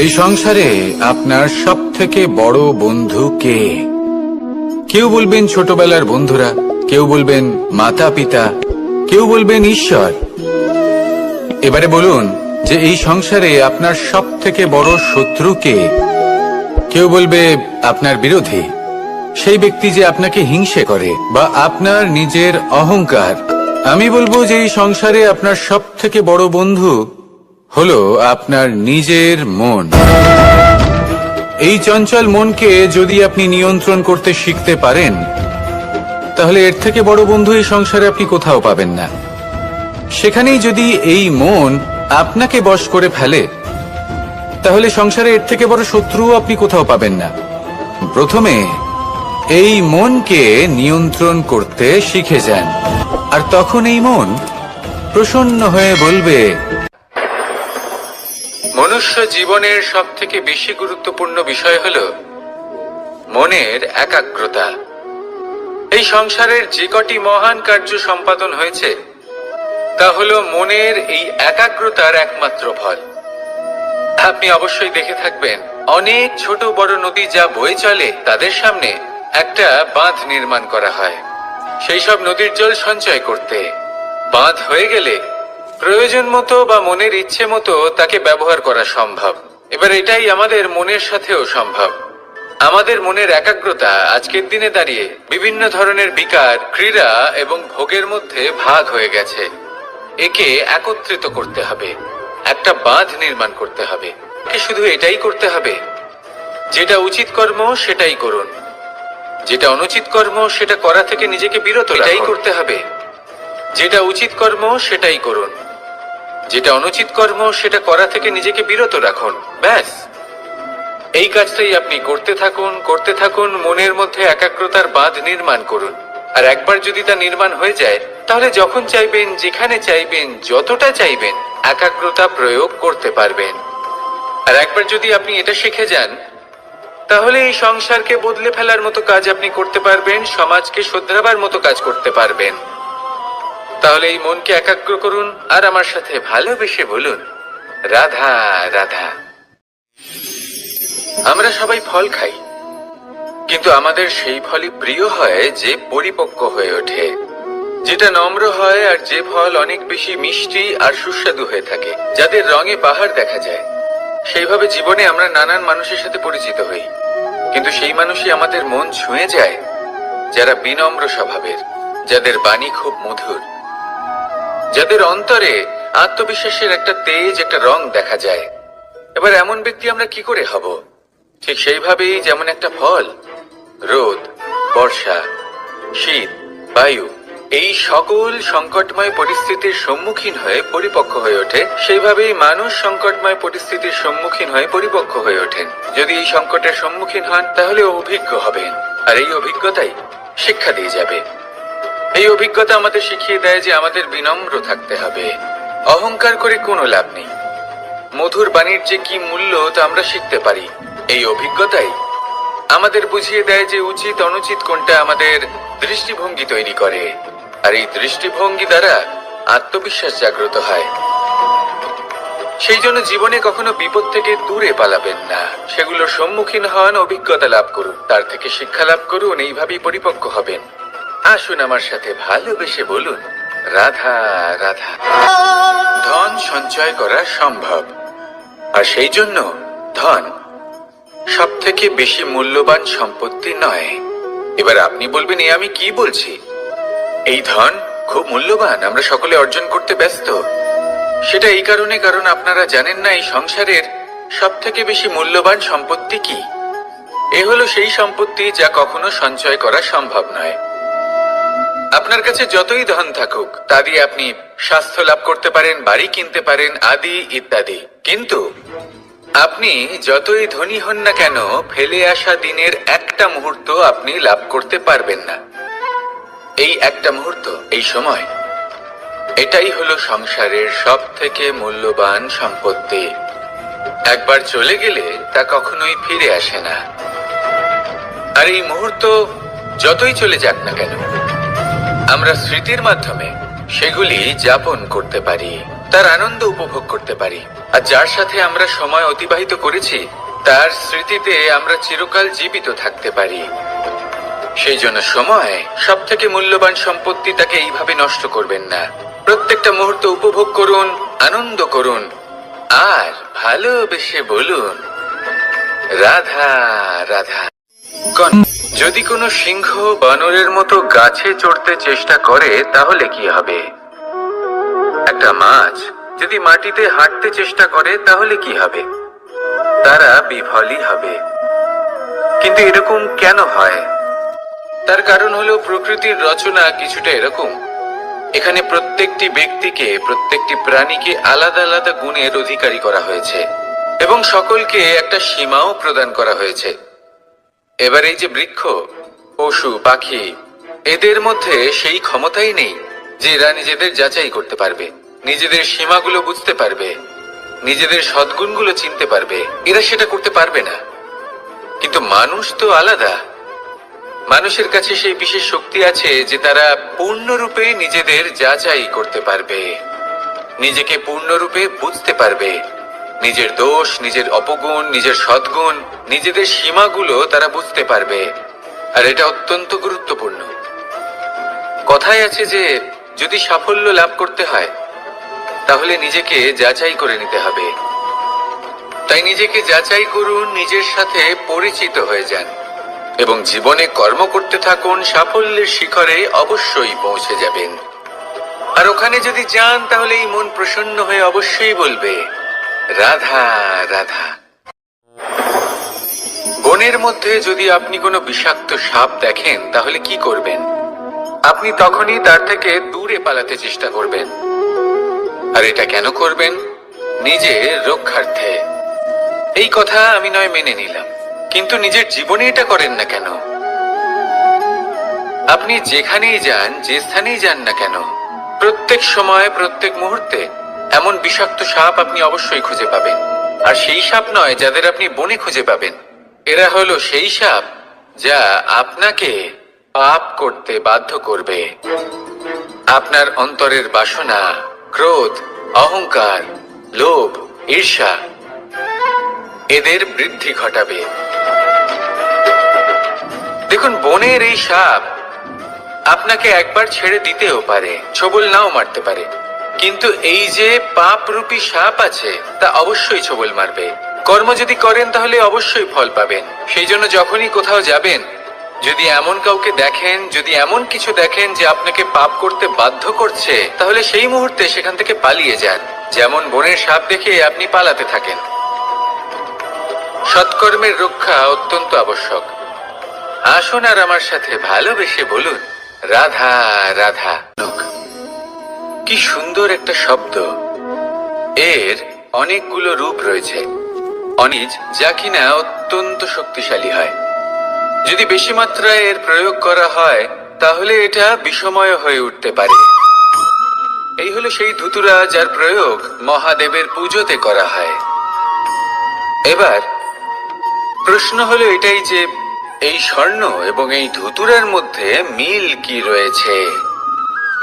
এই সংসারে আপনার সব থেকে বড় বন্ধু কে? কেউ বলবেন ছোটবেলার বন্ধুরা, কেউ বলবেন মাতা পিতা, কেউ বলবেন ঈশ্বর। এবারে বলুন যে এই সংসারে আপনার সব থেকে বড় শত্রু কে? কেউ বলবে আপনার বিরোধী, সেই ব্যক্তি যে আপনাকে হিংসে করে, বা আপনার নিজের অহংকার। আমি বলবো যে এই সংসারে আপনার সব থেকে বড় বন্ধু হলো আপনার নিজের মন। এই চঞ্চল মনকে যদি আপনি নিয়ন্ত্রণ করতে শিখতে পারেন, তাহলে এর থেকে বড় বন্ধু এই সংসারে আপনি কোথাও পাবেন না। সেখানেই যদি এই মন আপনাকে বশ করে ফেলে, তাহলে সংসারে এর থেকে বড় শত্রুও আপনি কোথাও পাবেন না। প্রথমে এই মনকে নিয়ন্ত্রণ করতে শিখে যান, আর তখন এই মন প্রসন্ন হয়ে বলবে। মনুষ্য জীবনের সব থেকে বেশি গুরুত্বপূর্ণ বিষয় হল মনের একাগ্রতা। এই সংসারের যে কটি মহান কার্য সম্পাদন হয়েছে তা হল মনের এই একাগ্রতার একমাত্র ফল। আপনি অবশ্যই দেখে থাকবেন, অনেক ছোট বড় নদী যা বয়ে চলে তাদের সামনে একটা বাঁধ নির্মাণ করা হয় সেই সব নদীর জল সঞ্চয় করতে। বাঁধ হয়ে গেলে প্রয়োজন মতো বা মনের ইচ্ছে মতো তাকে ব্যবহার করা সম্ভব। এবার এটাই আমাদের মনের সাথেও সম্ভব। আমাদের মনের একাগ্রতা আজকের দিনে দাঁড়িয়ে বিভিন্ন ধরনের বিকার, ক্রীড়া এবং ভোগের মধ্যে ভাগ হয়ে গেছে। একে একত্রিত করতে হবে, একটা বাঁধ নির্মাণ করতে হবে। শুধু এটাই করতে হবে, যেটা উচিত কর্ম সেটাই করুন, যেটা অনুচিত কর্ম সেটা করা থেকে নিজেকে বিরত এটাই করতে হবে। যেটা উচিত কর্ম সেটাই করুন, যেটা অনুচিত কর্ম সেটা করা থেকে নিজেকে বিরত রাখুন। ব্যাস, এই কাজটাই আপনি করতে থাকুন, করতে থাকুন। মনের মধ্যে একাগ্রতার বাঁধ নির্মাণ করুন। আর একবার যদি তা নির্মাণ হয়ে যায়, তাহলে যখন চাইবেন, যেখানে চাইবেন, যতটা চাইবেন একাগ্রতা প্রয়োগ করতে পারবেন। আর একবার যদি আপনি এটা শিখে যান, তাহলে এই সংসারকে বদলে ফেলার মতো কাজ আপনি করতে পারবেন, সমাজকে শোধরাবার মতো কাজ করতে পারবেন। তাহলে এই মনকে একাগ্র করুন আর আমার সাথে ভালোবেসে বলুন, রাধা রাধা। আমরা সবাই ফল খাই, কিন্তু আমাদের সেই ফলই প্রিয় হয় যে পরিপক্ক হয়ে ওঠে, যেটা নম্র হয়, আর যে ফল অনেক বেশি মিষ্টি আর সুস্বাদু হয়ে থাকে, যাদের রঙে বাহার দেখা যায়। সেইভাবে জীবনে আমরা নানান মানুষের সাথে পরিচিত হই, কিন্তু সেই মানুষই আমাদের মন ছুঁয়ে যায় যারা বিনম্র স্বভাবের, যাদের বাণী খুব মধুর, যাদের অন্তরে আত্মবিশ্বাসের একটা তেজ, একটা রং দেখা যায়। এবার এমন ব্যক্তি আমরা কি করে হব? ঠিক সেইভাবেই যেমন একটা ফল রোদ, বর্ষা, শীত, বায়ু এই সকল সংকটময় পরিস্থিতির সম্মুখীন হয়ে পরিপক্ক হয়ে ওঠে, সেইভাবেই মানুষ সংকটময় পরিস্থিতির সম্মুখীন হয়ে পরিপক্ক হয়ে ওঠেন। যদি এই সংকটের সম্মুখীন হন, তাহলে অভিজ্ঞ হবেন, আর এই অভিজ্ঞতাই শিক্ষা দিয়ে যাবে। এই অভিজ্ঞতা আমাদের শিখিয়ে দেয় যে আমাদের বিনম্র থাকতে হবে। অহংকার করে কোনো লাভ নেই। মধুর বাণীর যে কি মূল্য তা আমরা শিখতে পারি। এই অভিজ্ঞতাই আমাদের বুঝিয়ে দেয় যে উচিত অনুচিত কোনটা, আমাদের দৃষ্টিভঙ্গি তৈরি করে, আর এই দৃষ্টিভঙ্গি দ্বারা আত্মবিশ্বাস জাগ্রত হয়। সেই জন্য জীবনে কখনো বিপদ থেকে দূরে পালাবেন না, সেগুলোর সম্মুখীন হন, অভিজ্ঞতা লাভ করুন, তার থেকে শিক্ষা লাভ করুন, এইভাবেই পরিপক্ক হবেন। আসুন আমার সাথে ভালোবেসে বলুন, রাধা রাধা। ধন সঞ্চয় করা সম্ভব, আর সেই জন্য ধন সব থেকে বেশি মূল্যবান সম্পত্তি নয়। এবার আপনি বলবেন, এ আমি কি বলছি? এই ধন খুব মূল্যবান, আমরা সকলে অর্জন করতে ব্যস্ত। সেটা এই কারণে, কারণ আপনারা জানেন না এই সংসারের সব থেকে বেশি মূল্যবান সম্পত্তি কি। এ হলো সেই সম্পত্তি যা কখনো সঞ্চয় করা সম্ভব নয়। আপনার কাছে যতই ধন থাকুক, তা দিয়ে আপনি স্বাস্থ্য লাভ করতে পারেন, বাড়ি কিনতে পারেন, আদি ইত্যাদি, কিন্তু আপনি যতই ধনী হন না কেন, ফেলে আসা দিনের একটা মুহূর্ত আপনি লাভ করতে পারবেন না। এই একটা মুহূর্ত, এই সময়, এটাই হলো সংসারের সব থেকে মূল্যবান সম্পত্তি। একবার চলে গেলে তা কখনোই ফিরে আসে না। আর এই মুহূর্ত যতই চলে যাক না কেন, আমরা স্মৃতির মাধ্যমে সেগুলি যাপন করতে পারি। তার আনন্দ উপভোগ করতে পারি, আর যার সাথে আমরা সময় অতিবাহিত করেছি তার স্মৃতিতে আমরা চিরকাল জীবিত থাকতে পারি। সেই জন্য সময় সব থেকে মূল্যবান সম্পত্তি, তাকে এইভাবে নষ্ট করবেন না। প্রত্যেকটা মুহূর্ত উপভোগ করুন, আনন্দ করুন, আর ভালোবেসে বলুন রাধা রাধা। যদি কোনো সিংহ বানরের মতো গাছে চড়তে চেষ্টা করে তাহলে কি হবে? একটা মাছ যদি মাটিতে হাঁটতে চেষ্টা করে তাহলে কি হবে? তারা বিফলই হবে। কিন্তু এরকম কেন হয়? তার কারণ হলো প্রকৃতির রচনা কিছুটা এরকম। এখানে প্রত্যেকটি ব্যক্তিকে, প্রত্যেকটি প্রাণীকে আলাদা আলাদা গুণের অধিকারী করা হয়েছে এবং সকলকে একটা সীমাও প্রদান করা হয়েছে। এবার এই যে বৃক্ষ, পশু, পাখি, এদের মধ্যে সেই ক্ষমতাই নেই যে এরা নিজেদের যাচাই করতে পারবে, নিজেদের সীমাগুলো বুঝতে পারবে, নিজেদের সদ্গুণগুলো চিনতে পারবে। এরা সেটা করতে পারবে না। কিন্তু মানুষ তো আলাদা। মানুষের কাছে সেই বিশেষ শক্তি আছে যে তারা পূর্ণরূপে নিজেদের যাচাই করতে পারবে, নিজেকে পূর্ণরূপে বুঝতে পারবে, নিজের দোষ, নিজের অপগুণ, নিজের সদ্গুণ, নিজেদের সীমাগুলো তারা বুঝতে পারবে। আর এটা অত্যন্ত গুরুত্বপূর্ণ। কথায় আছে যে যদি সাফল্য লাভ করতে হয় তাহলে নিজেকে যাচাই করে নিতে হবে। তাই নিজেকে যাচাই করুন, নিজের সাথে পরিচিত হয়ে যান এবং জীবনে কর্ম করতে থাকুন। সাফল্যের শিখরে অবশ্যই পৌঁছে যাবেন। আর ওখানে যদি যান তাহলে এই মন প্রসন্ন হয়ে অবশ্যই বলবে রাধা রাধা। বনের মধ্যে যদি আপনি কোনো বিষাক্ত সাপ দেখেন তাহলে কি করবেন? আপনি তখনই তার থেকে দূরে পালাতে চেষ্টা করবেন। আর এটা কেন করবেন? নিজের রক্ষার্থে। এই কথা আমি নয় মেনে নিলাম, কিন্তু নিজের জীবনে এটা করেন না কেন? আপনি যেখানেই যান, যে স্থানেই যান না কেন, প্রত্যেক সময়, প্রত্যেক মুহূর্তে এমন বিষাক্ত সাপ আপনি অবশ্যই খুঁজে পাবেন। আর সেই সাপ নয় যাদের আপনি বনে খুঁজে পাবেন। এরা হলো সেই সাপ যা আপনাকে পাপ করতে বাধ্য করবে। আপনার অন্তরের বাসনা, ক্রোধ, অহংকার, লোভ, ঈর্ষা, এদের বৃদ্ধি ঘটাবে। দেখুন, বনের এই সাপ আপনাকে একবার ছেড়ে দিতেও পারে, ছোবল নাও মারতে পারে, কিন্তু এই যে পাপরূপী সাপ আছে তা অবশ্যই ছোবল মারবে। কর্ম যদি করেন তাহলে অবশ্যই ফল পাবেন। সেই জন্য যখনই কোথাও যাবেন, যদি এমন কাউকে দেখেন, যদি এমন কিছু দেখেন যে আপনাকে পাপ করতে বাধ্য করছে, তাহলে সেই মুহূর্তে সেখান থেকে পালিয়ে যান। যেমন বনের সাপ দেখে আপনি পালাতে থাকেন। সৎকর্মের রক্ষা অত্যন্ত আবশ্যক। আসুন আর আমার সাথে ভালোবেসে বলুন রাধা রাধা। কি সুন্দর একটা শব্দ। এর অনেকগুলো রূপ রয়েছে। অনিজ, যা কিনা অত্যন্ত শক্তিশালী হয়। যদি বেশি মাত্রায় এর প্রয়োগ করা হয় তাহলে এটা বিষময় হয়ে উঠতে পারে। এই হলো সেই ধুতুরা যার প্রয়োগ মহাদেবের পুজোতে করা হয়। এবার প্রশ্ন হলো এটাই যে এই স্বর্ণ এবং এই ধুতুরার মধ্যে মিল কি রয়েছে?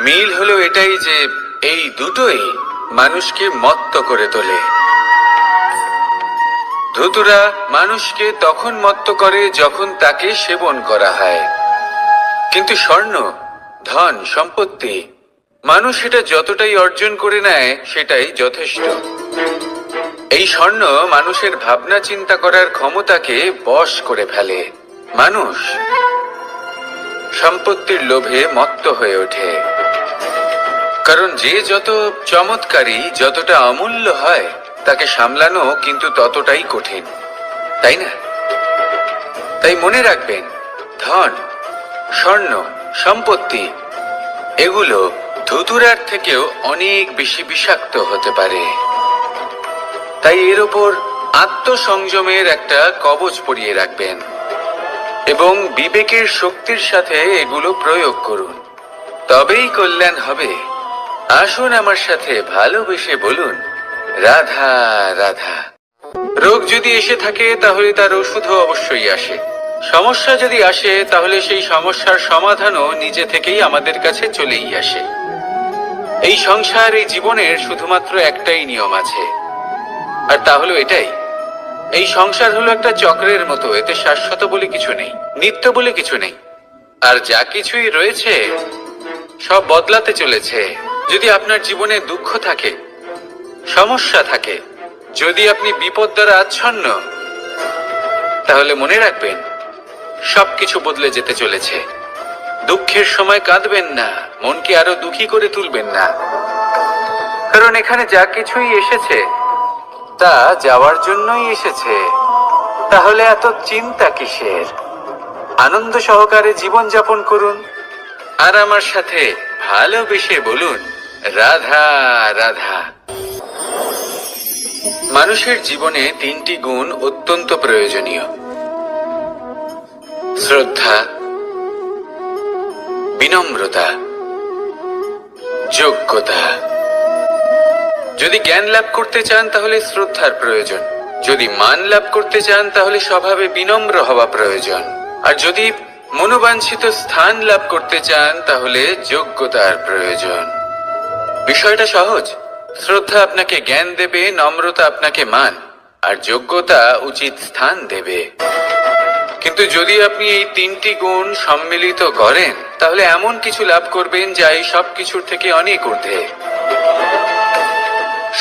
মিল হলো এটাই যে এই দুটোই মানুষকে মত্ত করে তোলে। ধুতুরা মানুষকে তখন মত্ত করে যখন তাকে সেবন করা হয়, কিন্তু স্বর্ণ, ধন, সম্পত্তি, মানুষ এটা যতটাই অর্জন করে নেয় সেটাই যথেষ্ট। এই স্বর্ণ মানুষের ভাবনা চিন্তা করার ক্ষমতাকে বশ করে ফেলে। মানুষ সম্পত্তির লোভে মত্ত হয়ে ওঠে, কারণ যে যত চমৎকারী, যতটা অমূল্য হয় তাকে সামলানো কিন্তু ততটাই কঠিন, তাই না? তাই মনে রাখবেন, ধন, স্বর্ণ, সম্পত্তি এগুলো ধুতুরার থেকেও অনেক বেশি বিষাক্ত হতে পারে। তাই এর ওপর আত্মসংযমের একটা কবচ পরিয়ে রাখবেন এবং বিবেকের শক্তির সাথে এগুলো প্রয়োগ করুন, তবেই কল্যাণ হবে। আসুন আমার সাথে ভালোবেসে বলুন রাধা রাধা। রোগ যদি এসে থাকে তাহলে তার ওষুধও অবশ্যই আসে। সমস্যা যদি আসে তাহলে সেই সমস্যার সমাধানও নিজে থেকেই আমাদের কাছে চলেই আসে। এই সংসার, এই জীবনের শুধুমাত্র একটাই নিয়ম আছে, আর তা হলো এটাই: এই সংসার হলো একটা চক্রের মতো। এতে শাশ্বত বলে কিছু নেই, নিত্য বলে কিছু নেই, আর যা কিছুই রয়েছে সব বদলাতে চলেছে। যদি আপনার জীবনে দুঃখ থাকে, সমস্যা থাকে, যদি আপনি বিপদ দ্বারা আচ্ছন্ন, তাহলে মনে রাখবেন সবকিছু বদলে যেতে চলেছে। দুঃখের সময় কাঁদবেন না, মনকে আরো দুঃখী করে তুলবেন না, কারণ এখানে যা কিছুই এসেছে তা যাওয়ার জন্যই এসেছে। তাহলে এত চিন্তা কিসের? আনন্দ সহকারে জীবন যাপন করুন, আর আমার সাথে ভালোবেসে বলুন, রাধা রাধা। মানুষের জীবনে তিনটি গুণ অত্যন্ত প্রয়োজনীয়: শ্রদ্ধা, বিনম্রতা, যোগ্যতা। যদি জ্ঞান লাভ করতে চান তাহলে শ্রদ্ধার প্রয়োজন, যদি মান লাভ করতে চান তাহলে স্বভাবে বিনম্র হওয়া প্রয়োজন, আর যদি মনোবাঞ্ছিত স্থান লাভ করতে চান তাহলে যোগ্যতার প্রয়োজন। বিষয়টা সহজ। শ্রদ্ধা আপনাকে জ্ঞান দেবে, নম্রতা আপনাকে মান, আর যোগ্যতা উচিত স্থান দেবে। কিন্তু যদি আপনি এই তিনটি গুণ সম্মিলিত করেন তাহলে এমন কিছু লাভ করবেন যা এই সব কিছুর থেকে অনেক ঊর্ধ্বে: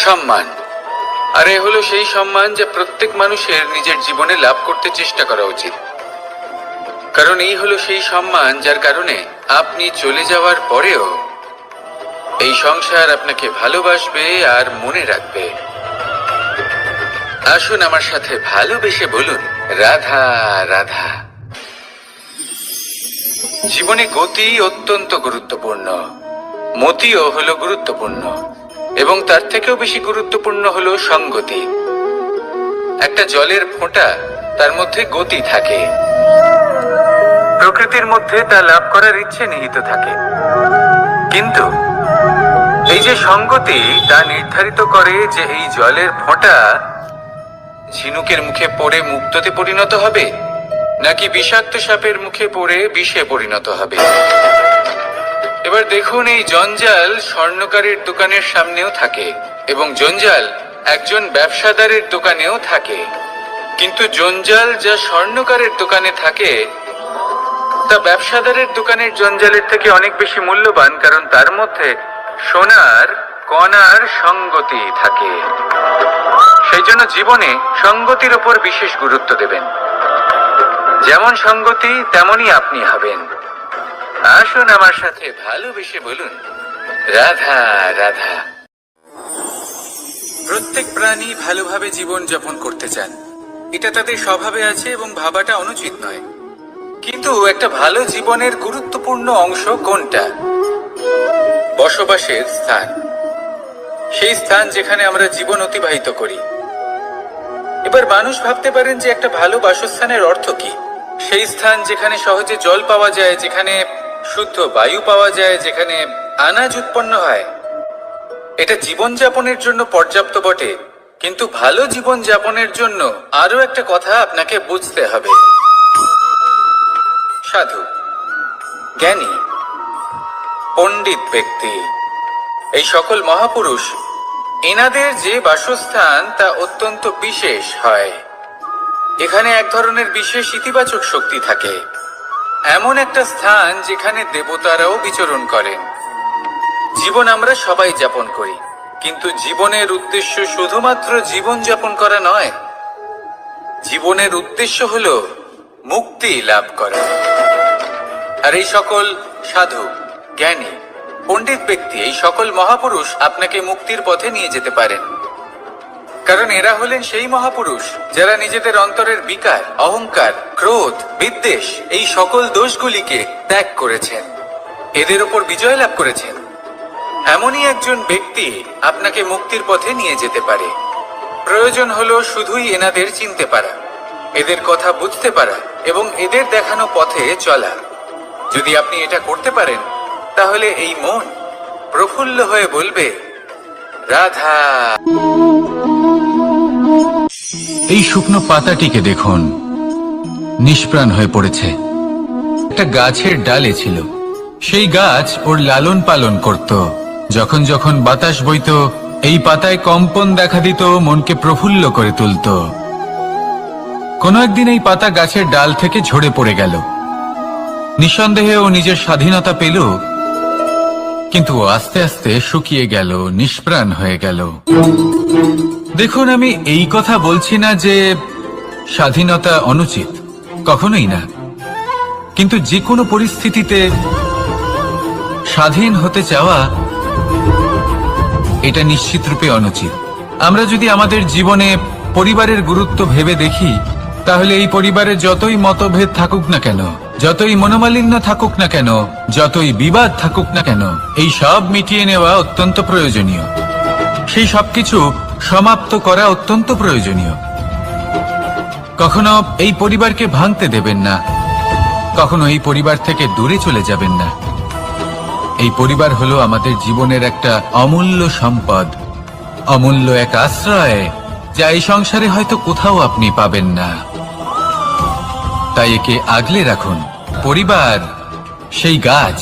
সম্মান। আর এ হলো সেই সম্মান যা প্রত্যেক মানুষের নিজের জীবনে লাভ করতে চেষ্টা করা উচিত, কারণ এই হলো সেই সম্মান যার কারণে আপনি চলে যাওয়ার পরেও এই সংসার আপনাকে ভালোবাসবে আর মনে রাখবে। আসুন আমার সাথে ভালোবেসে বলুন, রাধা রাধা। জীবনে গতি অত্যন্ত গুরুত্বপূর্ণ, মতিও হলো গুরুত্বপূর্ণ, এবং তার থেকেও বেশি গুরুত্বপূর্ণ হলো সঙ্গতি। একটা জলের ফোঁটা, তার মধ্যে গতি থাকে, প্রকৃতির মধ্যে তা লাভ করার ইচ্ছে নিহিত থাকে, কিন্তু এই যে সঙ্গতি তা নির্ধারিত করে যে এই জলের ফোঁটা ঝিনুকের মুখে পড়ে মুক্ততে পরিণত হবে নাকি বিষাক্ত সাপের মুখে পড়ে বিষে পরিণত হবে। এবার দেখুন, এই জঞ্জাল স্বর্ণকারের দোকানের সামনেও থাকে এবং জঞ্জাল একজন ব্যবসাদারের দোকানেও থাকে, কিন্তু জঞ্জাল যা স্বর্ণকারের দোকানে থাকে তা ব্যবসাদারের দোকানের জঞ্জালের থেকে অনেক বেশি মূল্যবান, কারণ তার মধ্যে সোনার কণার সঙ্গতি থাকে। সেই জন্য জীবনে সঙ্গতির উপর বিশেষ গুরুত্ব দেবেন। যেমন সঙ্গতি তেমনই আপনি হবেন। আসুন আমার সাথে ভালোবেসে বলুন, রাধা রাধা। প্রত্যেক প্রাণী ভালোভাবে জীবন যাপন করতে চান, এটা তাদের স্বভাবে আছে এবং ভাবাটা অনুচিত নয়। কিন্তু একটা ভালো জীবনের গুরুত্বপূর্ণ অংশ কোনটা? বসবাসের স্থান, সেই স্থান যেখানে আমরা জীবন অতিবাহিত করি। এবার মানুষ ভাবতে পারেন যে একটা ভালো বাসস্থানের অর্থ কি? সেই স্থান যেখানে সহজে জল পাওয়া যায়, যেখানে শুদ্ধ বায়ু পাওয়া যায়, যেখানে আনাজ উৎপন্ন হয়। এটা জীবনযাপনের জন্য পর্যাপ্ত বটে, কিন্তু ভালো জীবন যাপনের জন্য আরো একটা কথা আপনাকে বুঝতে হবে। সাধু, জ্ঞানী, পণ্ডিত ব্যক্তি, এই সকল মহাপুরুষ, এনাদের যে বাসস্থান তা অত্যন্ত বিশেষ হয়। এখানে এক ধরনের বিশেষ ইতিবাচক শক্তি থাকে, এমন একটা স্থান যেখানে দেবতারাও বিচরণ করেন। জীবন আমরা সবাই যাপন করি, কিন্তু জীবনের উদ্দেশ্য শুধুমাত্র জীবন যাপন করা নয়। জীবনের উদ্দেশ্য হলো মুক্তি লাভ করা। আর এই সকল সাধু, জ্ঞানী, পণ্ডিত ব্যক্তি, এই সকল মহাপুরুষ আপনাকে মুক্তির পথে নিয়ে যেতে পারেন, কারণ এরা হলেন সেই মহাপুরুষ যারা নিজেদের অন্তরের বিকার, অহংকার, ক্রোধ, বিদ্বেষ এই সকল দোষগুলিকে ত্যাগ করেছেন, এদের উপর বিজয় লাভ করেছেন। এমনই একজন ব্যক্তি আপনাকে মুক্তির পথে নিয়ে যেতে পারে। প্রয়োজন হলো শুধুই এনাদের চিনতে পারা, এদের কথা বুঝতে পারা এবং এদের দেখানো পথে চলা। যদি আপনি এটা করতে পারেন তাহলে এই মন প্রফুল্ল হয়ে বলবে, রাধা। এই শুকনো পাতাটিকে দেখুন, নিষ্প্রাণ হয়ে পড়েছে। একটা গাছের ডালে ছিল, সেই গাছ ওর লালন পালন করত, যখন যখন বাতাস বইত, এই পাতায় কম্পন দেখা দিত, মনকে প্রফুল্ল করে তুলত। কোনো একদিন এই পাতা গাছের ডাল থেকে ঝরে পড়ে গেল। নিঃসন্দেহে ও নিজের স্বাধীনতা পেল, কিন্তু আস্তে আস্তে শুকিয়ে গেল, নিষ্প্রাণ হয়ে গেল। দেখুন, আমি এই কথা বলছি না যে স্বাধীনতা অনুচিত, কখনোই না। কিন্তু যে কোনো পরিস্থিতিতে স্বাধীন হতে চাওয়া এটা নিশ্চিতরূপে অনুচিত। আমরা যদি আমাদের জীবনে পরিবারের গুরুত্ব ভেবে দেখি, তাহলে এই পরিবারে যতই মতভেদ থাকুক না কেন, যতই মনোমালিন্য থাকুক না কেন, যতই বিবাদ থাকুক না কেন, এই সব মিটিয়ে নেওয়া অত্যন্ত প্রয়োজনীয়। সেই সবকিছু সমাপ্ত করা অত্যন্ত প্রয়োজনীয়। কখনো এই পরিবারকে ভাঙতে দেবেন না, কখনো এই পরিবার থেকে দূরে চলে যাবেন না। এই পরিবার হলো আমাদের জীবনের একটা অমূল্য সম্পদ, অমূল্য এক আশ্রয়, যা এই সংসারে হয়তো কোথাও আপনি পাবেন না। তাই একে আগলে রাখুন। পরিবার সেই গাছ।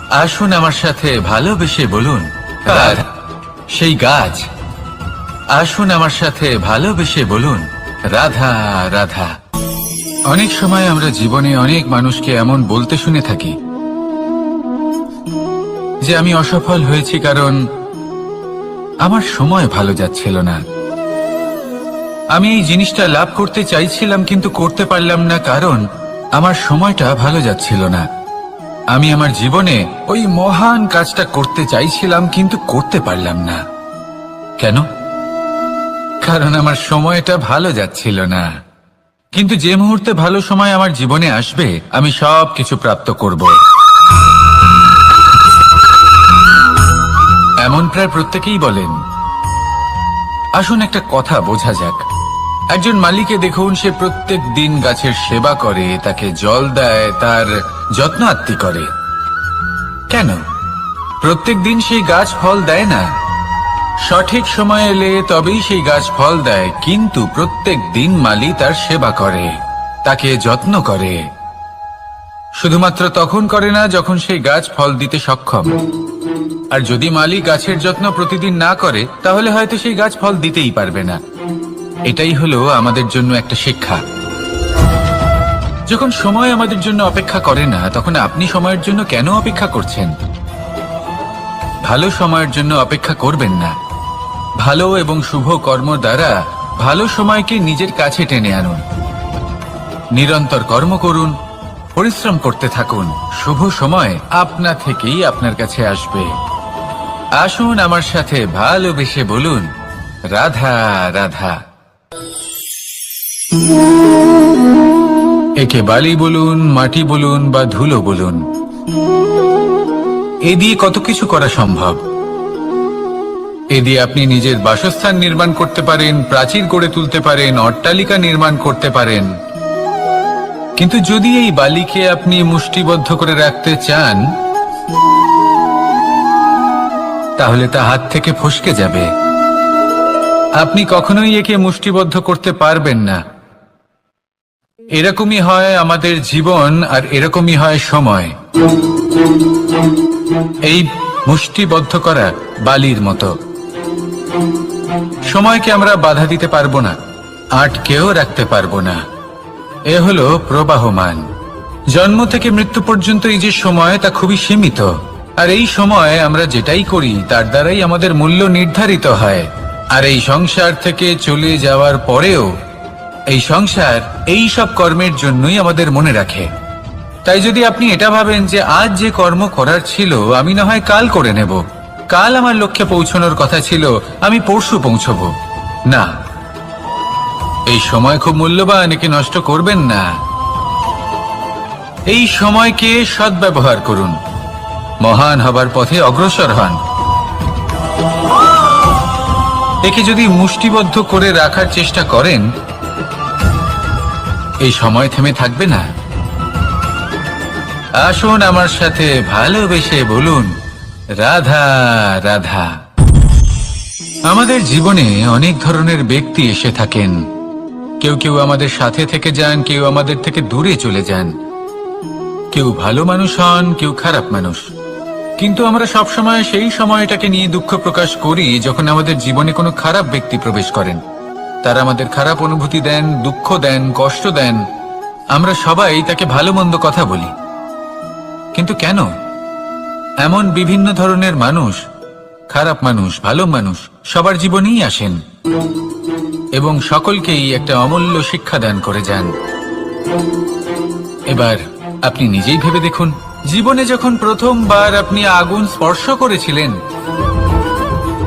আসুন আমার সাথে ভালোবেসে বলুন, কার সেই গাছ। আসুন আমার সাথে ভালোবেসে বলুন, রাধা রাধা। অনেক সময় আমরা জীবনে অনেক মানুষকে এমন বলতে শুনে থাকি যে আমি অসফল হয়েছি কারণ আমার সময় ভালো যাচ্ছিল না। আমি এই জিনিসটা লাভ করতে চাইছিলাম কিন্তু করতে পারলাম না কারণ আমার সময়টা ভালো যাচ্ছিল না। আমি আমার জীবনে ওই মহান কাজটা করতে চাইছিলাম কিন্তু করতে পারলাম না। কেন? কারণ আমার সময়টা ভালো যাচ্ছিল না। কিন্তু যে মুহূর্তে ভালো সময় আমার জীবনে আসবে, আমি সব কিছু প্রাপ্ত করব। এমন প্রায় প্রত্যেকেই বলেন। আসুন একটা কথা বোঝা যাক। একজন মালিকে দেখুন, সে প্রত্যেক দিন গাছের সেবা করে, তাকে জল দেয়, তার যত্ন আত্তি করে। কেন? প্রত্যেক দিন সেই গাছ ফল দেয় না। সঠিক সময় এলে তবেই সেই গাছ ফল দেয়, কিন্তু প্রত্যেক দিন মালি তার সেবা করে, তাকে যত্ন করে। শুধুমাত্র তখন করে না যখন সেই গাছ ফল দিতে সক্ষম। আর যদি মালি গাছের যত্ন প্রতিদিন না করে, তাহলে হয়তো সেই গাছ ফল দিতেই পারবে না। এটাই হলো আমাদের জন্য একটা শিক্ষা। যখন সময় আমাদের জন্য অপেক্ষা করে না, তখন আপনি সময়ের জন্য কেন অপেক্ষা করছেন? ভালো সময়ের জন্য অপেক্ষা করবেন না। ভালো এবং শুভ কর্ম দ্বারা ভালো সময়কে নিজের কাছে টেনে আনুন। নিরন্তর কর্ম করুন, পরিশ্রম করতে থাকুন। শুভ সময় আপনা থেকেই আপনার কাছে আসবে। আসুন আমার সাথে ভালোবেসে বলুন, রাধা রাধা। একে বালি বলুন, মাটি বলুন বা ধুলো বলুন, এ দিয়ে কত কিছু করা সম্ভব। এ দিয়ে আপনি নিজের বাসস্থান নির্মাণ করতে পারেন, প্রাচীর গড়ে তুলতে পারেন, অট্টালিকা নির্মাণ করতে পারেন। কিন্তু যদি এই বালিকে আপনি মুষ্টিবদ্ধ করে রাখতে চান, তাহলে তা হাত থেকে ফসকে যাবে। আপনি কখনোই একে মুষ্টিবদ্ধ করতে পারবেন না। এরকমই হয় আমাদের জীবন, আর এরকমই হয় সময়। এই মুষ্টিবদ্ধ করা বালির মতো। সময়কে আমরা বাধা দিতে পারবো না, আটকেও রাখতে পারবো না। এ হলো প্রবাহমান। জন্ম থেকে মৃত্যু পর্যন্ত এই যে সময়, তা খুবই সীমিত। আর এই সময় আমরা যেটাই করি তার দ্বারাই আমাদের মূল্য নির্ধারিত হয়। আর এই সংসার থেকে চলে যাওয়ার পরেও এই সংসার এই সব কর্মের জন্যই আমাদের মনে রাখে। তাই যদি আপনি এটা ভাবেন যে আজ যে কর্ম করার ছিল আমি না হয় কাল করে নেব, কাল আমার লক্ষ্যে পৌঁছানোর কথা ছিল আমি পরশু পৌঁছবো, না, এই সময় খুব মূল্যবান, একে নষ্ট করবেন না। এই সময়কে সদ্ব্যবহার করুন, মহান হবার পথে অগ্রসর হন। একে যদি মুষ্টিবদ্ধ করে রাখার চেষ্টা করেন, এই সময় থেমে থাকবে না। আসুন আমার সাথে ভালোবেসে বলুন, রাধা রাধা। আমাদের জীবনে অনেক ধরনের ব্যক্তি এসে থাকেন। কেউ কেউ আমাদের সাথে থেকে যান, কেউ আমাদের থেকে দূরে চলে যান। কেউ ভালো মানুষ হন, কেউ খারাপ মানুষ। কিন্তু আমরা সবসময় সেই সময়টাকে নিয়ে দুঃখ প্রকাশ করি যখন আমাদের জীবনে কোনো খারাপ ব্যক্তি প্রবেশ করেন। তারা আমাদের খারাপ অনুভূতি দেন, দুঃখ দেন, কষ্ট দেন। আমরা সবাই তাকে ভালো মন্দ কথা বলি। কিন্তু কেন? এমন বিভিন্ন ধরনের মানুষ, খারাপ মানুষ, ভালো মানুষ সবার জীবনেই আসেন এবং সকলকেই একটা অমূল্য শিক্ষা দান করে যান। এবার আপনি নিজেই ভেবে দেখুন, জীবনে যখন প্রথমবার আপনি আগুন স্পর্শ করেছিলেন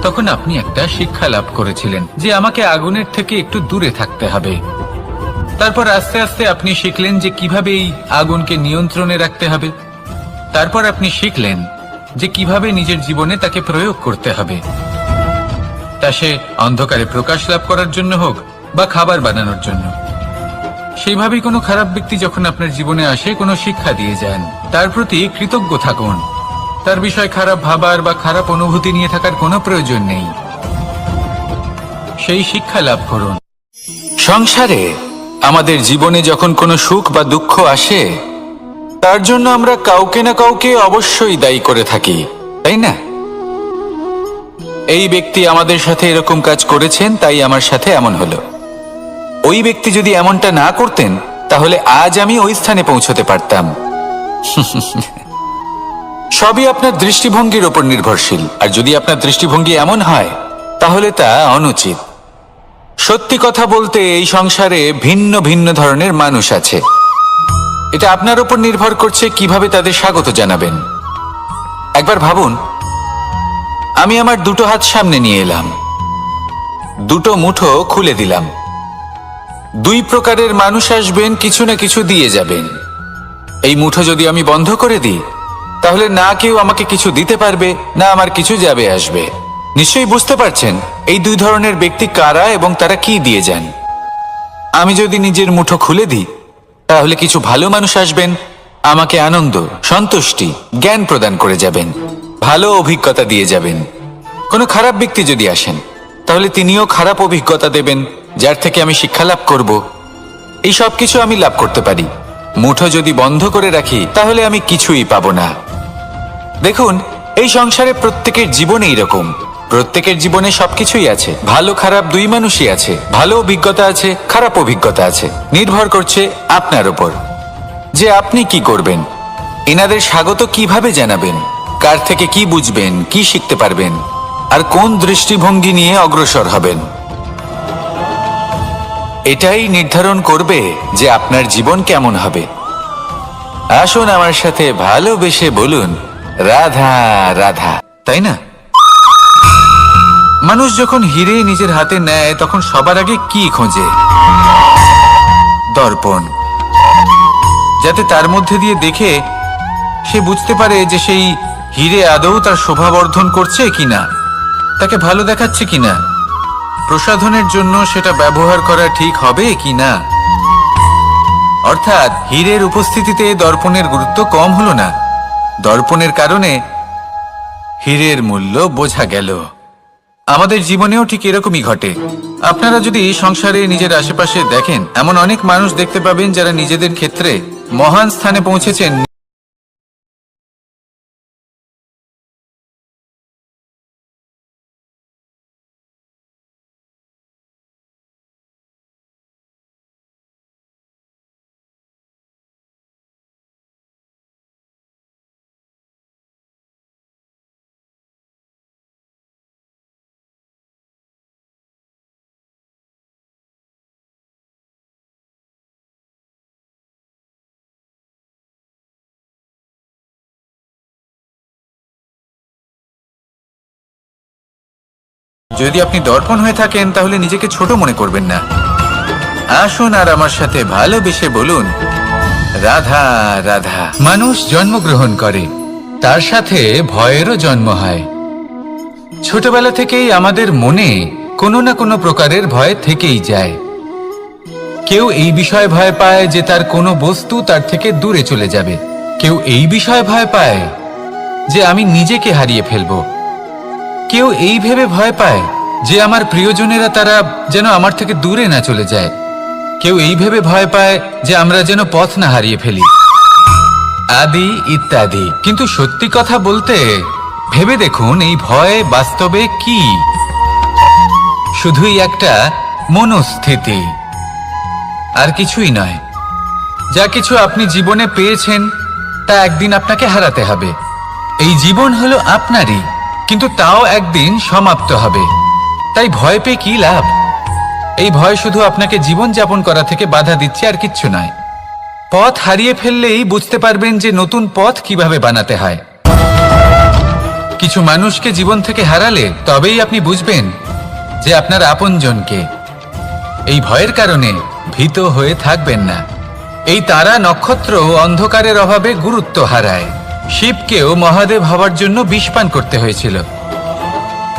তখন আপনি একটা শিক্ষা লাভ করেছিলেন যে আমাকে আগুনের থেকে একটু দূরে থাকতে হবে। তারপর আস্তে আস্তে আপনি শিখলেন যে কিভাবে এই আগুনকে নিয়ন্ত্রণে রাখতে হবে। তারপর আপনি শিখলেন যে কিভাবে নিজের জীবনে তাকে প্রয়োগ করতে হবে, তা সে অন্ধকারে প্রকাশ লাভ করার জন্য হোক বা খাবার বানানোর জন্য। সেইভাবেই কোনো খারাপ ব্যক্তি যখন আপনার জীবনে আসে কোনো শিক্ষা দিয়ে যান, তার প্রতি কৃতজ্ঞ থাকুন। তার বিষয় খারাপ ভাবার বা খারাপ অনুভূতি নিয়ে থাকার কোনো প্রয়োজন নেই। সেই শিক্ষা লাভ করুন। সংসারে আমাদের জীবনে যখন কোনো সুখ বা দুঃখ আসে তার জন্য আমরা কাউকে না কাউকে অবশ্যই দায়ী করে থাকি, তাই না? এই ব্যক্তি আমাদের সাথে এরকম কাজ করেছেন তাই আমার সাথে এমন হলো। ওই ব্যক্তি যদি এমনটা না করতেন তাহলে আজ আমি ওই স্থানে পৌঁছতে পারতাম। সবই আপনার দৃষ্টিভঙ্গির ওপর নির্ভরশীল, আর যদি আপনার দৃষ্টিভঙ্গি এমন হয় তাহলে তা অনুচিত। সত্যি কথা বলতে এই সংসারে ভিন্ন ভিন্ন ধরনের মানুষ আছে। এটা আপনার উপর নির্ভর করছে কিভাবে তাদের স্বাগত জানাবেন। একবার ভাবুন, আমি আমার দুটো হাত সামনে নিয়ে এলাম, দুটো মুঠো খুলে দিলাম। দুই প্রকারের মানুষ আসবেন, কিছু না কিছু দিয়ে যাবেন। এই মুঠো যদি আমি বন্ধ করে দিই তাহলে না কেউ আমাকে কিছু দিতে পারবে, না আমার কিছু যাবে আসবে। নিশ্চয়ই বুঝতে পারছেন এই দুই ধরনের ব্যক্তি কারা এবং তারা কি দিয়ে যান। আমি যদি নিজের মুঠো খুলে দিই তাহলে কিছু ভালো মানুষ আসবেন, আমাকে আনন্দ, সন্তুষ্টি, জ্ঞান প্রদান করে যাবেন, ভালো অভিজ্ঞতা দিয়ে যাবেন। কোনো খারাপ ব্যক্তি যদি আসেন তাহলে তিনিও খারাপ অভিজ্ঞতা দেবেন, যার থেকে আমি শিক্ষা লাভ করব। এই সব কিছু আমি লাভ করতে পারি। মুঠো যদি বন্ধ করে রাখি তাহলে আমি কিছুই পাবো না। দেখুন, এই সংসারে প্রত্যেকের জীবনে এরকম, প্রত্যেকের জীবনে সবকিছুই আছে। ভালো খারাপ দুই মানুষই আছে, ভালো অভিজ্ঞতা আছে, খারাপ অভিজ্ঞতা আছে। নির্ভর করছে আপনার উপর যে আপনি কি করবেন, এনাদের স্বাগত কিভাবে জানাবেন, কার থেকে কি বুঝবেন, কি শিখতে পারবেন, আর কোন দৃষ্টিভঙ্গি নিয়ে অগ্রসর হবেন। এটাই নির্ধারণ করবে যে আপনার জীবন কেমন হবে। আসুন আমার সাথে ভালোবেসে বলুন, রাধা রাধা, তাই না? মানুষ যখন হিরে নিজের হাতে নেয় তখন সবার আগে কি খোঁজে? দর্পণ, যাতে তার মধ্যে দিয়ে দেখে সে বুঝতে পারে যে সেই হিরে আদৌ তার শোভাবর্ধন করছে কিনা, তাকে ভালো দেখাচ্ছে কিনা, প্রসাধনের জন্য সেটা ব্যবহার করা ঠিক হবে কিনা। অর্থাৎ হীরের উপস্থিতিতে দর্পণের গুরুত্ব কম হলো না, দর্পণের কারণে হীরের মূল্য বোঝা গেল। আমাদের জীবনেও ঠিক এরকমই ঘটে। আপনারা যদি সংসারে নিজের আশেপাশে দেখেন, এমন অনেক মানুষ দেখতে পাবেন যারা নিজেদের ক্ষেত্রে মহান স্থানে পৌঁছেছেন। যদি আপনি দর্পণ হয়ে থাকেন তাহলে নিজেকে ছোট মনে করবেন না। আসুন আর আমার সাথে ভালোবেসে বলুন, রাধা রাধা। মানুষ জন্মগ্রহণ করে, তার সাথে ভয়েরও জন্ম হয়। ছোটবেলা থেকেই আমাদের মনে কোনো না কোনো প্রকারের ভয় থেকেই যায়। কেউ এই বিষয়ে ভয় পায় যে তার কোনো বস্তু তার থেকে দূরে চলে যাবে। কেউ এই বিষয়ে ভয় পায় যে আমি নিজেকে হারিয়ে ফেলবো। কেউ এই ভেবে ভয় পায় যে আমার প্রিয়জনেরা তারা যেন আমার থেকে দূরে না চলে যায়। কেউ এই ভেবে ভয় পায় যে আমরা যেন পথ না হারিয়ে ফেলি। আদি ইত্যাদি। কিন্তু সত্যি কথা বলতে ভেবে দেখুন, এই ভয় বাস্তবে কি? শুধুই একটা মনস্থিতি, আর কিছুই নয়। যা কিছু আপনি জীবনে পেয়েছেন তা একদিন আপনাকে হারাতে হবে। এই জীবন হলো আপনারই, কিন্তু তাও একদিন সমাপ্ত হবে। তাই ভয় পেয়ে কি লাভ? এই ভয় শুধু আপনাকে জীবন যাপন করা থেকে বাধা দিচ্ছে, আর কিচ্ছু নয়। পথ হারিয়ে ফেললেই বুঝতে পারবেন যে নতুন পথ কিভাবে বানাতে হয়। কিছু মানুষকে জীবন থেকে হারালে তবেই আপনি বুঝবেন যে আপনার আপনজনকে। এই ভয়ের কারণে ভীত হয়ে থাকবেন না। এই তারা নক্ষত্র অন্ধকারের অভাবে গুরুত্ব হারায়। শিবকেও মহাদেব হওয়ার জন্য বিষপান করতে হয়েছিল।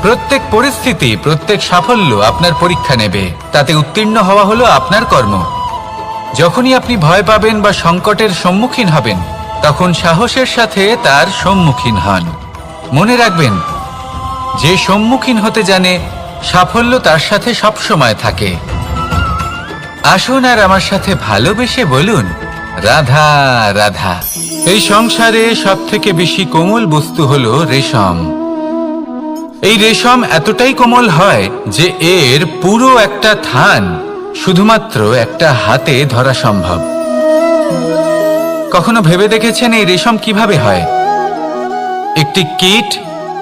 প্রত্যেক পরিস্থিতি, প্রত্যেক সাফল্য আপনার পরীক্ষা নেবে। তাতে উত্তীর্ণ হওয়া হলো আপনার কর্ম। যখনই আপনি ভয় পাবেন বা সংকটের সম্মুখীন হবেন, তখন সাহসের সাথে তার সম্মুখীন হন। মনে রাখবেন, যে সম্মুখীন হতে জানে, সাফল্য তার সাথে সবসময় থাকে। আসুন আর আমার সাথে ভালোবেসে বলুন, রাধা রাধা। এই সংসারে সব থেকে বেশি কোমল বস্তু হলো রেশম। এই রেশম এতটাই কোমল হয় যে এর পুরো একটা থান শুধুমাত্র একটা হাতে ধরা সম্ভব। কখনো ভেবে দেখেছেন এই রেশম কিভাবে হয়? একটি কীট